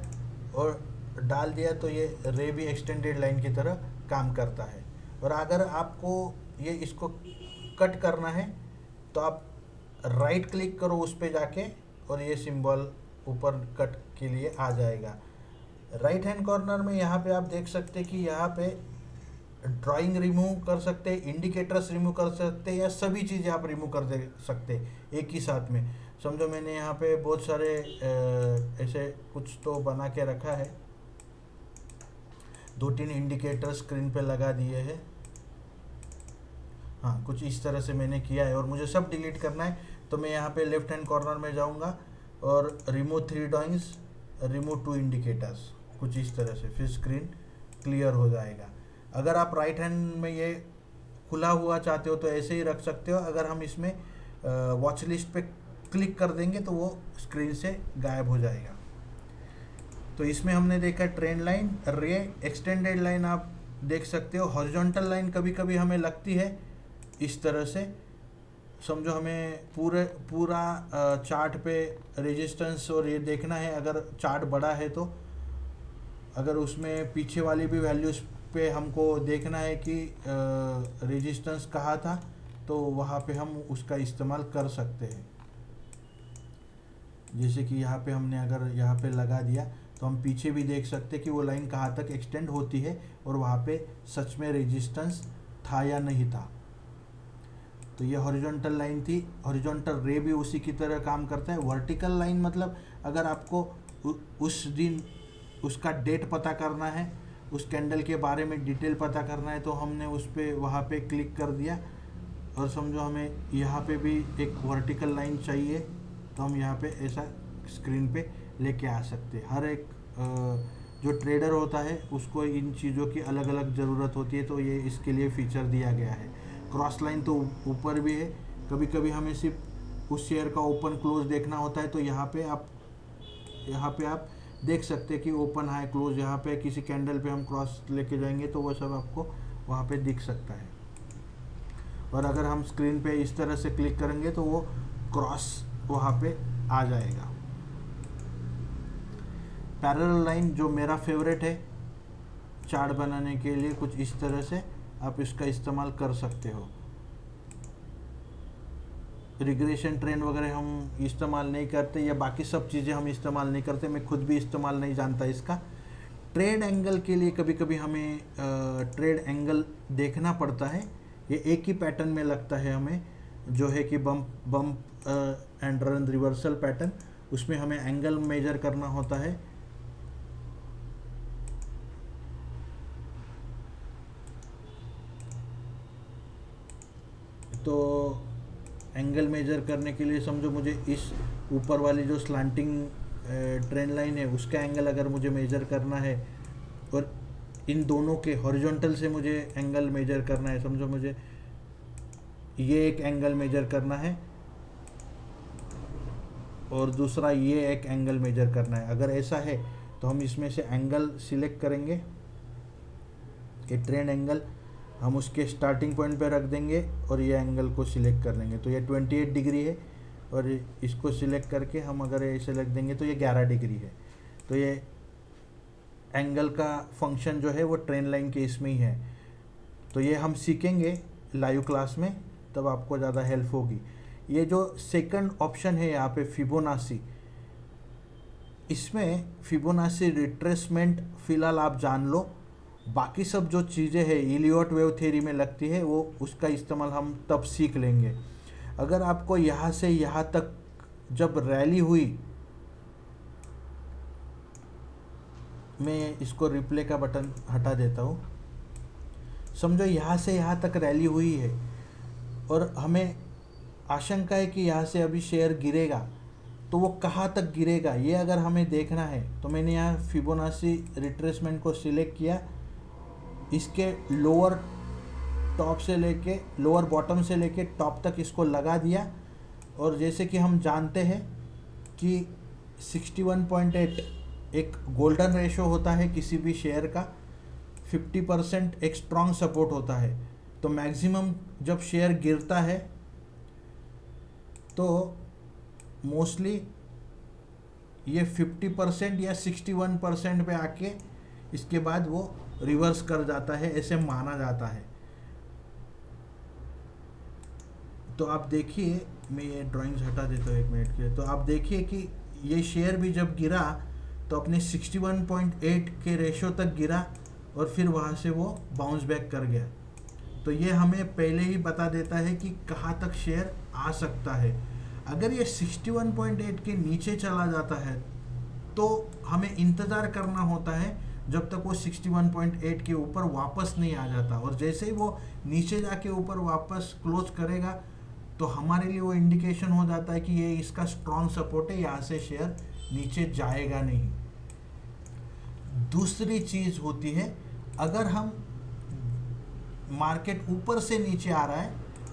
और डाल दिया तो ये रे भी एक्सटेंडेड लाइन की तरह काम करता है। और अगर आपको ये इसको कट करना है तो आप राइट क्लिक करो उस पे जाके, और ये सिंबल ऊपर कट के लिए आ जाएगा। राइट हैंड कॉर्नर में यहाँ पे आप देख सकते कि यहाँ पे ड्राइंग रिमूव कर सकते हैं, इंडिकेटर्स रिमूव कर सकते हैं, या सभी चीज़ें आप रिमूव कर दे सकते हैं एक ही साथ में। समझो मैंने यहाँ पे बहुत सारे ऐसे कुछ तो बना के रखा है, 2-3 इंडिकेटर स्क्रीन पे लगा दिए हैं। हाँ, कुछ इस तरह से मैंने किया है और मुझे सब डिलीट करना है, तो मैं यहाँ पे लेफ्ट हैंड कॉर्नर में जाऊँगा और रिमूव 3 ड्राइंग्स, रिमूव 2 इंडिकेटर्स, कुछ इस तरह से, फिर स्क्रीन क्लियर हो जाएगा। अगर आप राइट हैंड में ये खुला हुआ चाहते हो तो ऐसे ही रख सकते हो। अगर हम इसमें वॉच लिस्ट पे क्लिक कर देंगे तो वो स्क्रीन से गायब हो जाएगा। तो इसमें हमने देखा ट्रेंड लाइन, रे, एक्सटेंडेड लाइन आप देख सकते हो। हॉरिजॉन्टल लाइन कभी कभी हमें लगती है इस तरह से, समझो हमें पूरा चार्ट पे रेजिस्टेंस और ये देखना है। अगर चार्ट बड़ा है तो अगर उसमें पीछे वाली भी वैल्यूज़ पे हमको देखना है कि रेजिस्टेंस कहाँ था, तो वहाँ पे हम उसका इस्तेमाल कर सकते हैं। जैसे कि यहाँ पे हमने अगर यहाँ पे लगा दिया तो हम पीछे भी देख सकते हैं कि वो लाइन कहाँ तक एक्सटेंड होती है और वहाँ पे सच में रेजिस्टेंस था या नहीं था। तो ये हॉरिजॉन्टल लाइन थी। हॉरिजॉन्टल रे भी उसी की तरह काम करता है। वर्टिकल लाइन मतलब अगर आपको उस दिन उसका डेट पता करना है, उस कैंडल के बारे में डिटेल पता करना है, तो हमने उस पर वहाँ पे क्लिक कर दिया और समझो हमें यहाँ पे भी एक वर्टिकल लाइन चाहिए तो हम यहाँ पे ऐसा स्क्रीन पे लेके आ सकते हैं। हर एक जो ट्रेडर होता है उसको इन चीज़ों की अलग अलग ज़रूरत होती है, तो ये इसके लिए फ़ीचर दिया गया है। क्रॉस लाइन तो ऊपर भी है, कभी कभी हमें सिर्फ उस शेयर का ओपन क्लोज देखना होता है तो यहाँ पे आप देख सकते हैं कि ओपन हाई क्लोज, यहाँ पे किसी कैंडल पे हम क्रॉस लेके जाएंगे तो वो सब आपको वहाँ पे दिख सकता है। और अगर हम स्क्रीन पे इस तरह से क्लिक करेंगे तो वो क्रॉस वहाँ पे आ जाएगा। पैरेलल लाइन जो मेरा फेवरेट है चार्ट बनाने के लिए, कुछ इस तरह से आप इसका इस्तेमाल कर सकते हो। रिग्रेशन ट्रेंड वगैरह हम इस्तेमाल नहीं करते, या बाकी सब चीज़ें हम इस्तेमाल नहीं करते, मैं खुद भी इस्तेमाल नहीं जानता इसका। ट्रेड एंगल के लिए कभी कभी हमें ट्रेड एंगल देखना पड़ता है। ये एक ही पैटर्न में लगता है हमें, जो है कि bump and run reversal pattern, उसमें हमें एंगल मेजर करना होता है। तो एंगल मेजर करने के लिए समझो मुझे इस ऊपर वाली जो स्लांटिंग ट्रेंड लाइन है उसका एंगल अगर मुझे मेजर करना है, और इन दोनों के हॉरिजॉन्टल से मुझे एंगल मेजर करना है, समझो मुझे ये एक एंगल मेजर करना है और दूसरा ये एक एंगल मेजर करना है। अगर ऐसा है तो हम इसमें से एंगल सिलेक्ट करेंगे, ये ट्रेंड एंगल हम उसके स्टार्टिंग पॉइंट पे रख देंगे और ये एंगल को सिलेक्ट कर लेंगे। तो ये 28 डिग्री है, और इसको सिलेक्ट करके हम अगर ऐसे रख देंगे तो ये 11 डिग्री है। तो ये एंगल का फंक्शन जो है वो ट्रेंड लाइन के इसमें ही है। तो ये हम सीखेंगे लाइव क्लास में, तब आपको ज़्यादा हेल्प होगी। ये जो सेकंड ऑप्शन है यहाँ पे फिबोनाची, इसमें फिबोनाची रिट्रेसमेंट फ़िलहाल आप जान लो, बाकी सब जो चीज़ें हैं इलियट वेव थ्योरी में लगती है वो उसका इस्तेमाल हम तब सीख लेंगे। अगर आपको यहाँ से यहाँ तक जब रैली हुई, मैं इसको रिप्ले का बटन हटा देता हूँ, समझो यहाँ से यहाँ तक रैली हुई है और हमें आशंका है कि यहाँ से अभी शेयर गिरेगा, तो वो कहाँ तक गिरेगा ये अगर हमें देखना है तो मैंने यहाँ फिबोनाची रिट्रेसमेंट को सिलेक्ट किया, इसके लोअर टॉप से लेके लोअर बॉटम से लेके टॉप तक इसको लगा दिया। और जैसे कि हम जानते हैं कि 61.8 एक गोल्डन रेशो होता है किसी भी शेयर का, 50% एक स्ट्रॉन्ग सपोर्ट होता है। तो मैक्सिमम जब शेयर गिरता है तो मोस्टली ये 50% या 61% पे आके इसके बाद वो रिवर्स कर जाता है, ऐसे माना जाता है। तो आप देखिए, मैं ये ड्राइंग्स हटा देता हूँ 1 मिनट के लिए। तो आप देखिए कि ये शेयर भी जब गिरा तो अपने 61.8 के रेशो तक गिरा और फिर वहाँ से वो बाउंस बैक कर गया। तो ये हमें पहले ही बता देता है कि कहाँ तक शेयर आ सकता है। अगर ये 61.8 के नीचे चला जाता है तो हमें इंतज़ार करना होता है जब तक वो 61.8 के ऊपर वापस नहीं आ जाता, और जैसे ही वो नीचे जाके ऊपर वापस क्लोज करेगा तो हमारे लिए वो इंडिकेशन हो जाता है कि ये इसका स्ट्रॉन्ग सपोर्ट है, यहाँ से शेयर नीचे जाएगा नहीं। दूसरी चीज़ होती है, अगर हम मार्केट ऊपर से नीचे आ रहा है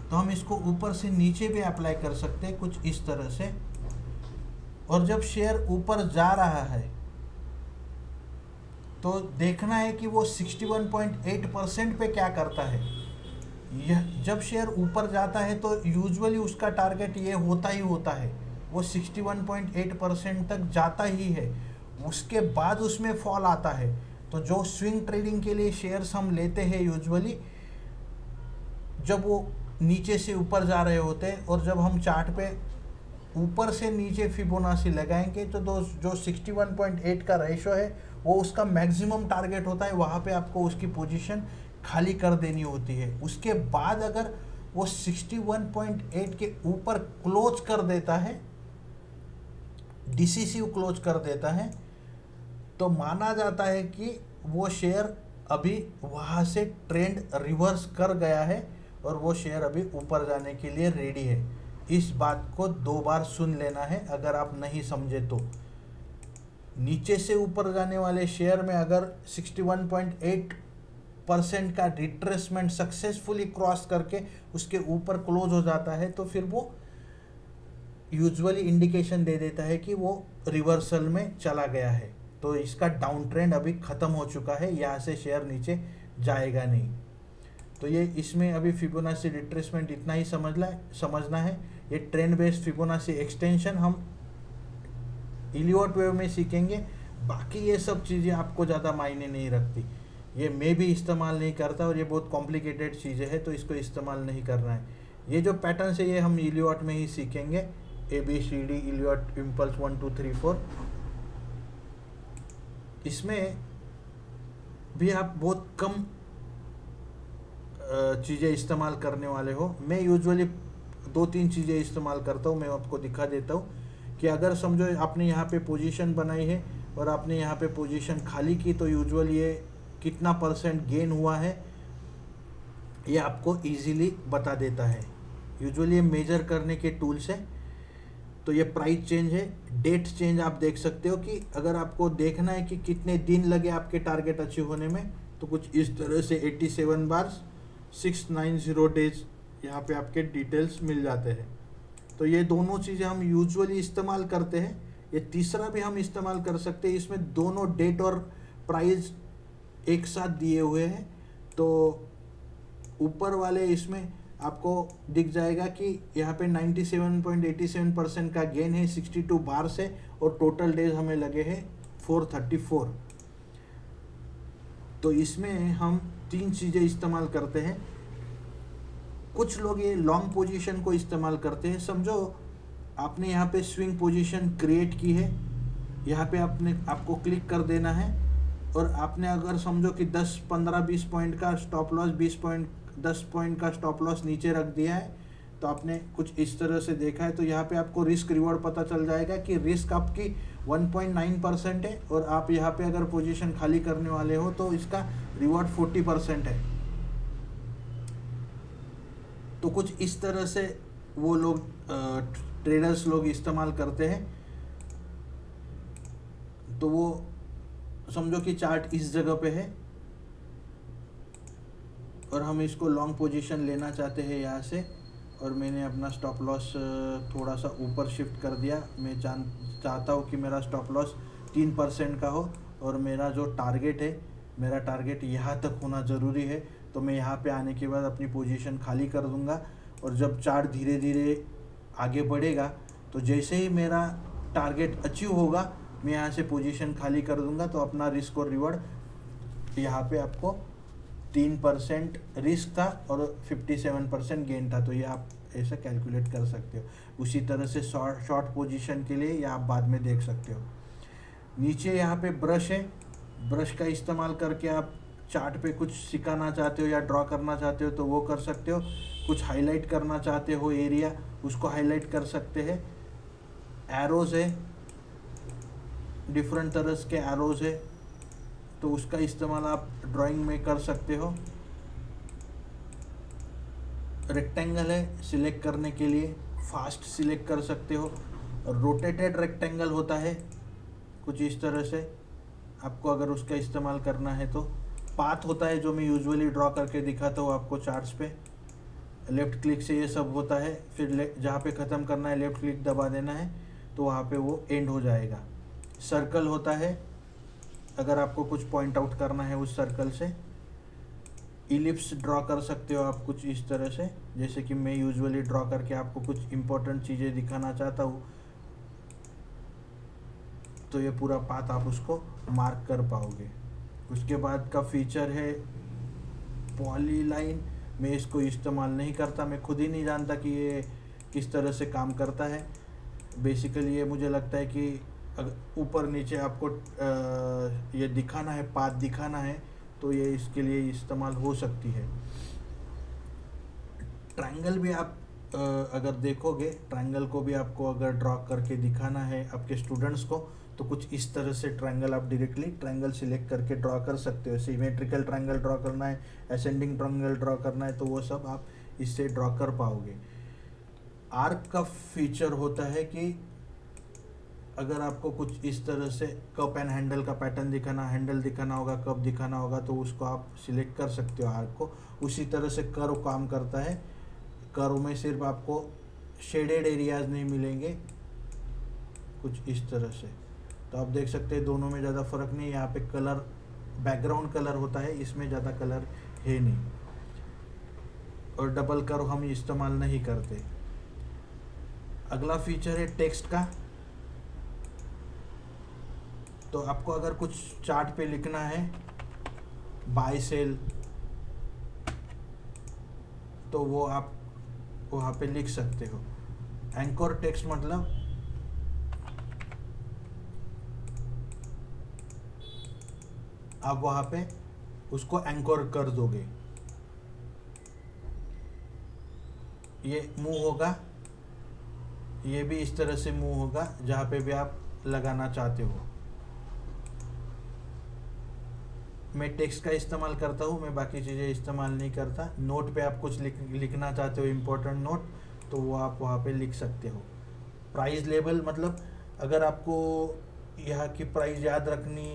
तो हम इसको ऊपर से नीचे भी अप्लाई कर सकते हैं कुछ इस तरह से। और जब शेयर ऊपर जा रहा है तो देखना है कि वो 61.8% पे क्या करता है। यह जब शेयर ऊपर जाता है तो यूजुअली उसका टारगेट ये होता ही होता है, वो 61.8% तक जाता ही है, उसके बाद उसमें फॉल आता है। तो जो स्विंग ट्रेडिंग के लिए शेयर्स हम लेते हैं यूजुअली जब वो नीचे से ऊपर जा रहे होते हैं, और जब हम चार्ट पे ऊपर से नीचे फिबोनाची लगाएंगे तो जो 61.8 का रेशो है वो उसका मैक्सिमम टारगेट होता है, वहाँ पे आपको उसकी पोजीशन खाली कर देनी होती है। उसके बाद अगर वो 61.8 के ऊपर क्लोज कर देता है, डिसिसिव क्लोज कर देता है, तो माना जाता है कि वो शेयर अभी वहाँ से ट्रेंड रिवर्स कर गया है और वो शेयर अभी ऊपर जाने के लिए रेडी है। इस बात को 2 बार सुन लेना है अगर आप नहीं समझे तो। नीचे से ऊपर जाने वाले शेयर में अगर 61.8% का रिट्रेसमेंट सक्सेसफुली क्रॉस करके उसके ऊपर क्लोज हो जाता है तो फिर वो यूजुअली इंडिकेशन दे देता है कि वो रिवर्सल में चला गया है, तो इसका डाउन ट्रेंड अभी ख़त्म हो चुका है, यहाँ से शेयर नीचे जाएगा नहीं। तो ये इसमें अभी फिबोनाची रिट्रेसमेंट इतना ही समझना है। ये ट्रेंड बेस्ड फिबोनाची एक्सटेंशन हम इलियट वेव में सीखेंगे, बाकी ये सब चीज़ें आपको ज़्यादा मायने नहीं रखती, ये मैं भी इस्तेमाल नहीं करता और ये बहुत कॉम्प्लिकेटेड चीज़ें हैं तो इसको इस्तेमाल नहीं करना है। ये जो पैटर्न है ये हम इलियट में ही सीखेंगे, ABCD इलियट इम्पल्स 1 2 3 4। इसमें भी आप बहुत कम चीज़ें इस्तेमाल करने वाले हो। मैं यूजुअली 2-3 चीज़ें इस्तेमाल करता हूँ, मैं आपको दिखा देता हूँ कि अगर समझो आपने यहाँ पे पोजीशन बनाई है और आपने यहाँ पे पोजीशन खाली की तो यूजुअली ये कितना % गेन हुआ है ये आपको इजीली बता देता है। यूजुअली ये मेजर करने के टूल्स है। तो ये प्राइस चेंज है, डेट चेंज आप देख सकते हो कि अगर आपको देखना है कि कितने दिन लगे आपके टारगेट अचीव होने में तो कुछ इस तरह से 87 बार 690 डेज यहाँ पे आपके डिटेल्स मिल जाते हैं। तो ये दोनों चीज़ें हम यूजुअली इस्तेमाल करते हैं। ये तीसरा भी हम इस्तेमाल कर सकते हैं, इसमें दोनों डेट और प्राइस एक साथ दिए हुए हैं। तो ऊपर वाले इसमें आपको दिख जाएगा कि यहाँ पे 97.87% का गेन है 62 बार से, और टोटल डेज हमें लगे हैं 434। तो इसमें हम 3 चीज़ें इस्तेमाल करते हैं। कुछ लोग ये लॉन्ग पोजीशन को इस्तेमाल करते हैं। समझो आपने यहाँ पे स्विंग पोजीशन क्रिएट की है, यहाँ पे आपको क्लिक कर देना है, और आपने अगर समझो कि 10, 15, 20 पॉइंट का स्टॉप लॉस, 10 पॉइंट का स्टॉप लॉस नीचे रख दिया है, तो आपने कुछ इस तरह से देखा है, तो यहाँ पे आपको रिस्क रिवॉर्ड पता चल जाएगा कि रिस्क आपकी 1.9% है, और आप यहाँ पे अगर पोजीशन खाली करने वाले हो तो इसका रिवॉर्ड 40% है। तो कुछ इस तरह से वो लोग ट्रेडर्स लोग इस्तेमाल करते हैं। तो वो समझो कि चार्ट इस जगह पे है और हम इसको लॉन्ग पोजीशन लेना चाहते हैं यहाँ से, और मैंने अपना स्टॉप लॉस थोड़ा सा ऊपर शिफ्ट कर दिया। मैं चाहता हूँ कि मेरा स्टॉप लॉस 3% का हो, और मेरा जो टारगेट है, मेरा टारगेट यहाँ तक होना ज़रूरी है। तो मैं यहाँ पे आने के बाद अपनी पोजीशन खाली कर दूँगा, और जब चार्ट धीरे धीरे आगे बढ़ेगा तो जैसे ही मेरा टारगेट अचीव होगा मैं यहाँ से पोजीशन खाली कर दूँगा। तो अपना रिस्क और रिवॉर्ड यहाँ पे आपको 3% रिस्क था और 57% गेन था। तो ये आप ऐसा कैलकुलेट कर सकते हो। उसी तरह से शॉर्ट पोजीशन के लिए ये आप बाद में देख सकते हो। नीचे यहाँ पे ब्रश है, ब्रश का इस्तेमाल करके आप चार्ट पे कुछ सिखाना चाहते हो या ड्रॉ करना चाहते हो तो वो कर सकते हो। कुछ हाईलाइट करना चाहते हो एरिया, उसको हाईलाइट कर सकते हैं। एरोज़ है, डिफरेंट तरह के एरोज़ है, तो उसका इस्तेमाल आप ड्राइंग में कर सकते हो। रेक्टेंगल है सिलेक्ट करने के लिए, फास्ट सिलेक्ट कर सकते हो। रोटेटेड रेक्टेंगल होता है कुछ इस तरह से, आपको अगर उसका इस्तेमाल करना है तो। पाथ होता है जो मैं यूजुअली ड्रॉ करके दिखाता हूँ आपको चार्ट्स पे। लेफ़्ट क्लिक से ये सब होता है, फिर जहाँ पे ख़त्म करना है लेफ़्ट क्लिक दबा देना है, तो वहाँ पे वो एंड हो जाएगा। सर्कल होता है अगर आपको कुछ पॉइंट आउट करना है उस सर्कल से। इलिप्स ड्रॉ कर सकते हो आप कुछ इस तरह से, जैसे कि मैं यूजुअली ड्रॉ करके आपको कुछ इम्पोर्टेंट चीज़ें दिखाना चाहता हूँ, तो ये पूरा पाथ आप उसको मार्क कर पाओगे। उसके बाद का फीचर है पॉलीलाइन। मैं इसको इस्तेमाल नहीं करता, मैं खुद ही नहीं जानता कि ये किस तरह से काम करता है। बेसिकली ये मुझे लगता है कि अगर ऊपर नीचे आपको ये दिखाना है, पाथ दिखाना है, तो ये इसके लिए इस्तेमाल हो सकती है। ट्रायंगल भी आप अगर देखोगे, ट्रायंगल को भी आपको अगर ड्रॉ करके दिखाना है आपके स्टूडेंट्स को, तो कुछ इस तरह से ट्रायंगल आप डायरेक्टली ट्रायंगल सिलेक्ट करके ड्रॉ कर सकते हो। सिमेट्रिकल ट्रायंगल ड्रॉ करना है, असेंडिंग ट्रायंगल ड्रॉ करना है, तो वो सब आप इससे ड्रॉ कर पाओगे। आर्क का फीचर होता है कि अगर आपको कुछ इस तरह से कप एंड हैंडल का पैटर्न दिखाना, हैंडल दिखाना होगा, कप दिखाना होगा, तो उसको आप सिलेक्ट कर सकते हो आर्क को। उसी तरह से कर्व काम करता है। कर्व में सिर्फ आपको शेडेड एरियाज नहीं मिलेंगे, कुछ इस तरह से। तो आप देख सकते हैं दोनों में ज़्यादा फ़र्क नहीं। यहाँ पे कलर बैकग्राउंड कलर होता है, इसमें ज़्यादा कलर है नहीं, और डबल कर्व हम इस्तेमाल नहीं करते। अगला फीचर है टेक्स्ट का। तो आपको अगर कुछ चार्ट पे लिखना है बाय सेल, तो वो आप वहाँ पे लिख सकते हो। एंकर टेक्स्ट मतलब आप वहाँ पे उसको एंकर कर दोगे। ये मूव होगा, ये भी इस तरह से मूव होगा जहाँ पे भी आप लगाना चाहते हो। मैं टेक्स्ट का इस्तेमाल करता हूँ, मैं बाकी चीज़ें इस्तेमाल नहीं करता। नोट पे आप कुछ लिखना चाहते हो इम्पोर्टेंट नोट, तो वो आप वहाँ पे लिख सकते हो। प्राइस लेबल मतलब अगर आपको यहाँ की प्राइस याद रखनी,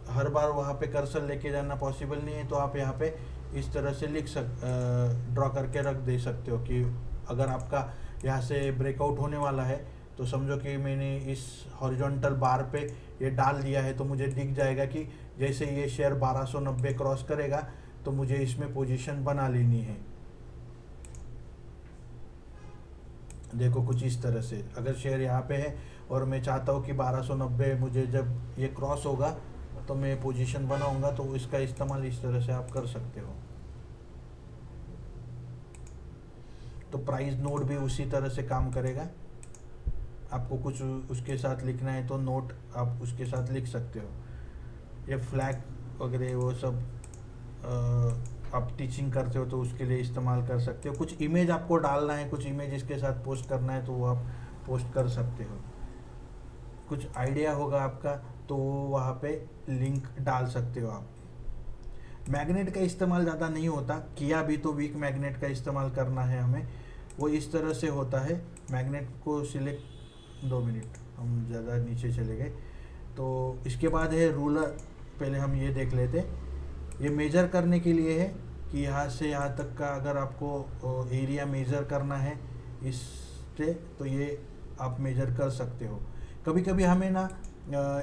हर बार वहाँ पे कर्सर लेके जाना पॉसिबल नहीं है, तो आप यहाँ पे इस तरह से ड्रॉ करके रख दे सकते हो कि अगर आपका यहाँ से ब्रेकआउट होने वाला है, तो समझो कि मैंने इस हॉरिजॉन्टल बार पे ये डाल दिया है, तो मुझे दिख जाएगा कि जैसे ये शेयर 1290 क्रॉस करेगा तो मुझे इसमें पोजीशन बना लेनी है। देखो कुछ इस तरह से, अगर शेयर यहाँ पे है और मैं चाहता हूँ कि 1290 मुझे जब ये क्रॉस होगा तो मैं पोजीशन बनाऊंगा, तो इसका इस्तेमाल इस तरह से आप कर सकते हो। तो प्राइस नोट भी उसी तरह से काम करेगा। आपको कुछ उसके साथ लिखना है तो नोट आप उसके साथ लिख सकते हो। ये फ्लैग वगैरह वो सब आप टीचिंग करते हो तो उसके लिए इस्तेमाल कर सकते हो। कुछ इमेज आपको डालना है, कुछ इमेज इसके साथ पोस्ट करना है तो वो आप पोस्ट कर सकते हो। कुछ आइडिया होगा आपका तो वहाँ पे लिंक डाल सकते हो आप। मैग्नेट का इस्तेमाल ज़्यादा नहीं होता, किया भी तो वीक मैग्नेट का इस्तेमाल करना है हमें। वो इस तरह से होता है, मैग्नेट को सिलेक्ट, 2 मिनट हम ज़्यादा नीचे चले गए। तो इसके बाद है रूलर, पहले हम ये देख लेते। ये मेजर करने के लिए है कि यहाँ से यहाँ तक का अगर आपको एरिया मेजर करना है इससे, तो ये आप मेजर कर सकते हो। कभी कभी हमें ना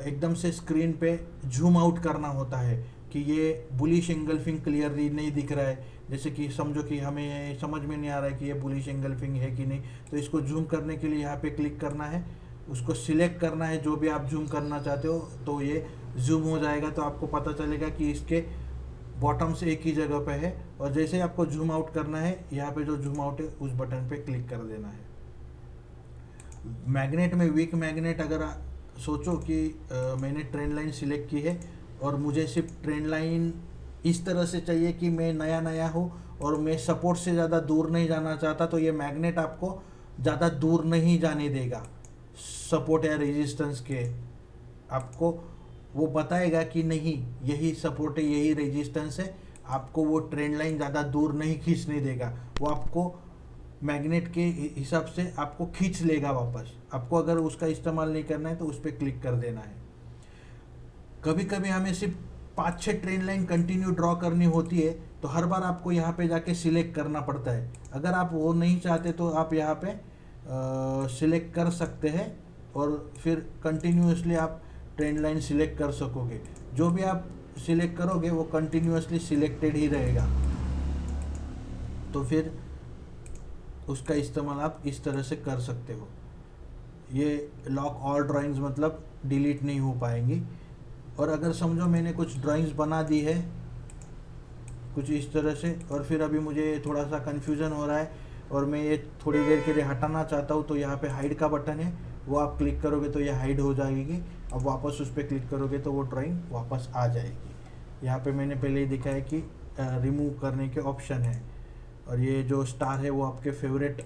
एकदम से स्क्रीन पे जूम आउट करना होता है कि ये बुलिश एंगल्फिंग क्लियरली नहीं दिख रहा है, जैसे कि समझो कि हमें समझ में नहीं आ रहा है कि ये बुलिश एंगल्फिंग है कि नहीं, तो इसको जूम करने के लिए यहाँ पे क्लिक करना है, उसको सिलेक्ट करना है जो भी आप जूम करना चाहते हो, तो ये जूम हो जाएगा। तो आपको पता चलेगा कि इसके बॉटम से एक ही जगह पे है। और जैसे ही आपको जूम आउट करना है, यहाँ पे जो जूम आउट है उस बटन पे क्लिक कर देना है। मैग्नेट में वीक मैग्नेट, अगर सोचो कि मैंने ट्रेंड लाइन सिलेक्ट की है और मुझे सिर्फ ट्रेंड लाइन इस तरह से चाहिए कि मैं नया नया हूँ और मैं सपोर्ट से ज़्यादा दूर नहीं जाना चाहता, तो ये मैग्नेट आपको ज़्यादा दूर नहीं जाने देगा सपोर्ट या रेजिस्टेंस के। आपको वो बताएगा कि नहीं यही सपोर्ट है, यही रेजिस्टेंस है। आपको वो ट्रेंड लाइन ज़्यादा दूर नहीं खींचने देगा, वो आपको मैग्नेट के हिसाब से आपको खींच लेगा वापस। आपको अगर उसका इस्तेमाल नहीं करना है तो उस पर क्लिक कर देना है। कभी कभी हमें सिर्फ 5-6 ट्रेन लाइन कंटिन्यू ड्रॉ करनी होती है, तो हर बार आपको यहाँ पे जाके सिलेक्ट करना पड़ता है। अगर आप वो नहीं चाहते तो आप यहाँ पे सिलेक्ट कर सकते हैं और फिर कंटिन्यूसली आप ट्रेंड लाइन सिलेक्ट कर सकोगे। जो भी आप सिलेक्ट करोगे वो कंटिन्यूसली सिलेक्टेड ही रहेगा। तो फिर उसका इस्तेमाल आप इस तरह से कर सकते हो। ये लॉक ऑल ड्राइंग्स मतलब डिलीट नहीं हो पाएंगी। और अगर समझो मैंने कुछ ड्राइंग्स बना दी है कुछ इस तरह से, और फिर अभी मुझे थोड़ा सा कन्फ्यूज़न हो रहा है और मैं ये थोड़ी देर के लिए हटाना चाहता हूँ, तो यहाँ पे हाइड का बटन है, वो आप क्लिक करोगे तो ये हाइड हो जाएगी। अब वापस उस पर क्लिक करोगे तो वो ड्राइंग वापस आ जाएगी। यहाँ पे मैंने पहले ही दिखा है कि रिमूव करने के ऑप्शन है, और ये जो स्टार है वो आपके फेवरेट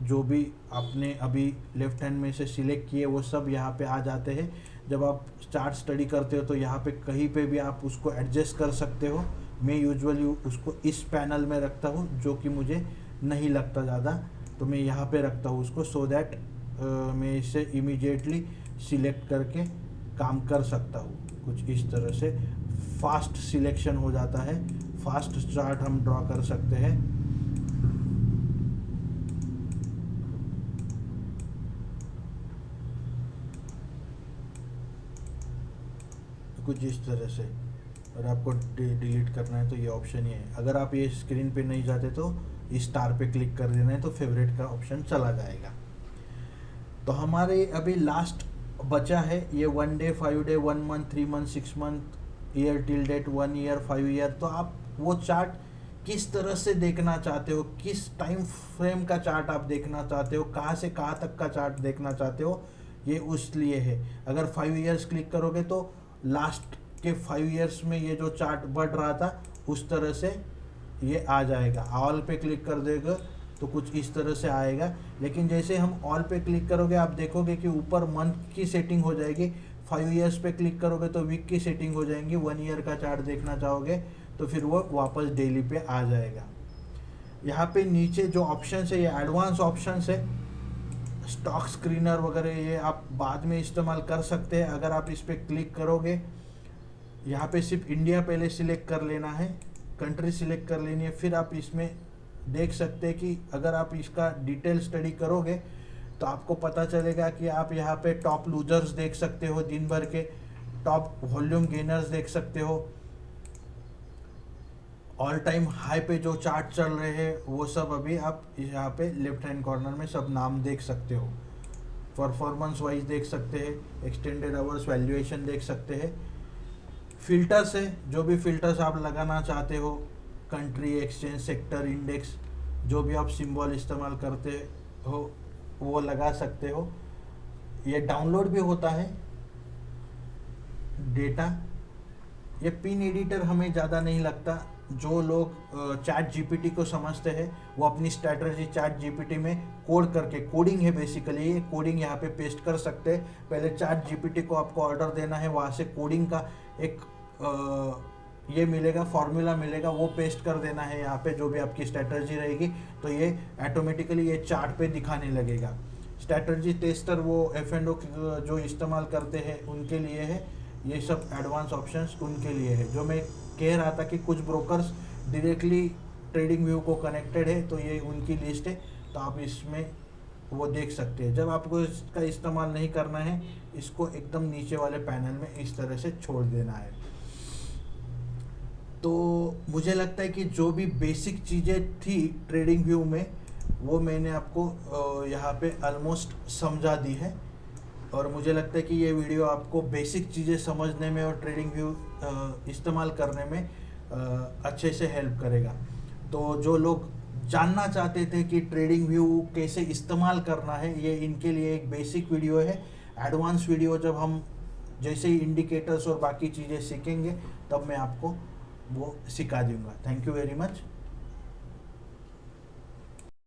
जो भी आपने अभी लेफ्ट हैंड में से सिलेक्ट किए वो सब यहाँ पे आ जाते हैं। जब आप चार्ट स्टडी करते हो तो यहाँ पे कहीं पे भी आप उसको एडजस्ट कर सकते हो। मैं यूजुअली उसको इस पैनल में रखता हूँ जो कि मुझे नहीं लगता ज़्यादा, तो मैं यहाँ पे रखता हूँ उसको, सो दैट मैं इसे इमीडिएटली सिलेक्ट करके काम कर सकता हूँ। कुछ इस तरह से फास्ट सिलेक्शन हो जाता है, फास्ट चार्ट हम ड्रॉ कर सकते हैं। कुछ इस तरह से। और आपको डिलीट करना है तो ये ऑप्शन ही है। अगर आप ये स्क्रीन पे नहीं जाते तो इस स्टार पे क्लिक कर देना है, तो फेवरेट का ऑप्शन चला जाएगा। तो हमारे अभी लास्ट बचा है ये 1 day 5 day 1 month 3 month 6 month year till date 1 year 5 year. तो आप वो चार्ट किस तरह से देखना चाहते हो, किस टाइम फ्रेम का चार्ट आप देखना चाहते हो, कहाँ से कहाँ तक का चार्ट देखना चाहते हो, ये उस लिए है। अगर 5 ईयर्स क्लिक करोगे तो लास्ट के 5 ईयर्स में ये जो चार्ट बढ़ रहा था उस तरह से ये आ जाएगा। ऑल पे क्लिक कर देगा तो कुछ इस तरह से आएगा। लेकिन जैसे हम ऑल पे क्लिक करोगे आप देखोगे कि ऊपर मंथ की सेटिंग हो जाएगी, 5 ईयर्स पे क्लिक करोगे तो वीक की सेटिंग हो जाएंगी, 1 ईयर का चार्ट देखना चाहोगे तो फिर वो वापस डेली पे आ जाएगा। यहाँ पे नीचे जो ऑप्शन है ये एडवांस ऑप्शन है, स्टॉक स्क्रीनर वगैरह ये आप बाद में इस्तेमाल कर सकते हैं। अगर आप इस पर क्लिक करोगे, यहाँ पे सिर्फ इंडिया पहले सिलेक्ट कर लेना है, कंट्री सिलेक्ट कर लेनी है, फिर आप इसमें देख सकते हैं कि अगर आप इसका डिटेल स्टडी करोगे तो आपको पता चलेगा कि आप यहाँ पे टॉप लूजर्स देख सकते हो, दिन भर के टॉप वॉल्यूम गेनर्स देख सकते हो, ऑल टाइम हाई पे जो चार्ट चल रहे हैं वो सब अभी आप यहाँ पे लेफ्ट हैंड कॉर्नर में सब नाम देख सकते हो। परफॉर्मेंस वाइज देख सकते हैं, एक्सटेंडेड आवर्स वैल्यूएशन देख सकते हैं। फिल्टर्स है, जो भी फिल्टर्स आप लगाना चाहते हो, कंट्री, एक्सचेंज, सेक्टर, इंडेक्स, जो भी आप सिंबल इस्तेमाल करते हो वो लगा सकते हो। ये डाउनलोड भी होता है डेटा। ये पिन एडिटर हमें ज़्यादा नहीं लगता। जो लोग चैट जीपीटी को समझते हैं वो अपनी स्ट्रैटेजी चैट जीपीटी में कोड करके, कोडिंग है बेसिकली, ये कोडिंग यहाँ पे पेस्ट कर सकते हैं। पहले चैट जीपीटी को आपको ऑर्डर देना है, वहाँ से कोडिंग का एक ये मिलेगा, फॉर्मूला मिलेगा, वो पेस्ट कर देना है यहाँ पे, जो भी आपकी स्ट्रैटेजी रहेगी तो ये ऑटोमेटिकली ये चार्ट पे दिखाने लगेगा। स्ट्रैटेजी टेस्टर वो F&O जो इस्तेमाल करते हैं उनके लिए है, ये सब एडवांस ऑप्शंस उनके लिए है। जो मैं कह रहा था कि कुछ ब्रोकर्स डायरेक्टली ट्रेडिंग व्यू को कनेक्टेड है, तो ये उनकी लिस्ट है, तो आप इसमें वो देख सकते हैं। जब आपको इसका इस्तेमाल नहीं करना है, इसको एकदम नीचे वाले पैनल में इस तरह से छोड़ देना है। तो मुझे लगता है कि जो भी बेसिक चीज़ें थी ट्रेडिंग व्यू में वो मैंने आपको यहाँ पे ऑलमोस्ट समझा दी है, और मुझे लगता है कि ये वीडियो आपको बेसिक चीज़ें समझने में और ट्रेडिंग व्यू इस्तेमाल करने में अच्छे से हेल्प करेगा। तो जो लोग जानना चाहते थे कि ट्रेडिंग व्यू कैसे इस्तेमाल करना है, ये इनके लिए एक बेसिक वीडियो है। एडवांस वीडियो जब हम जैसे ही इंडिकेटर्स और बाकी चीज़ें सीखेंगे तब मैं आपको वो सिखा दूंगा। Thank you very much.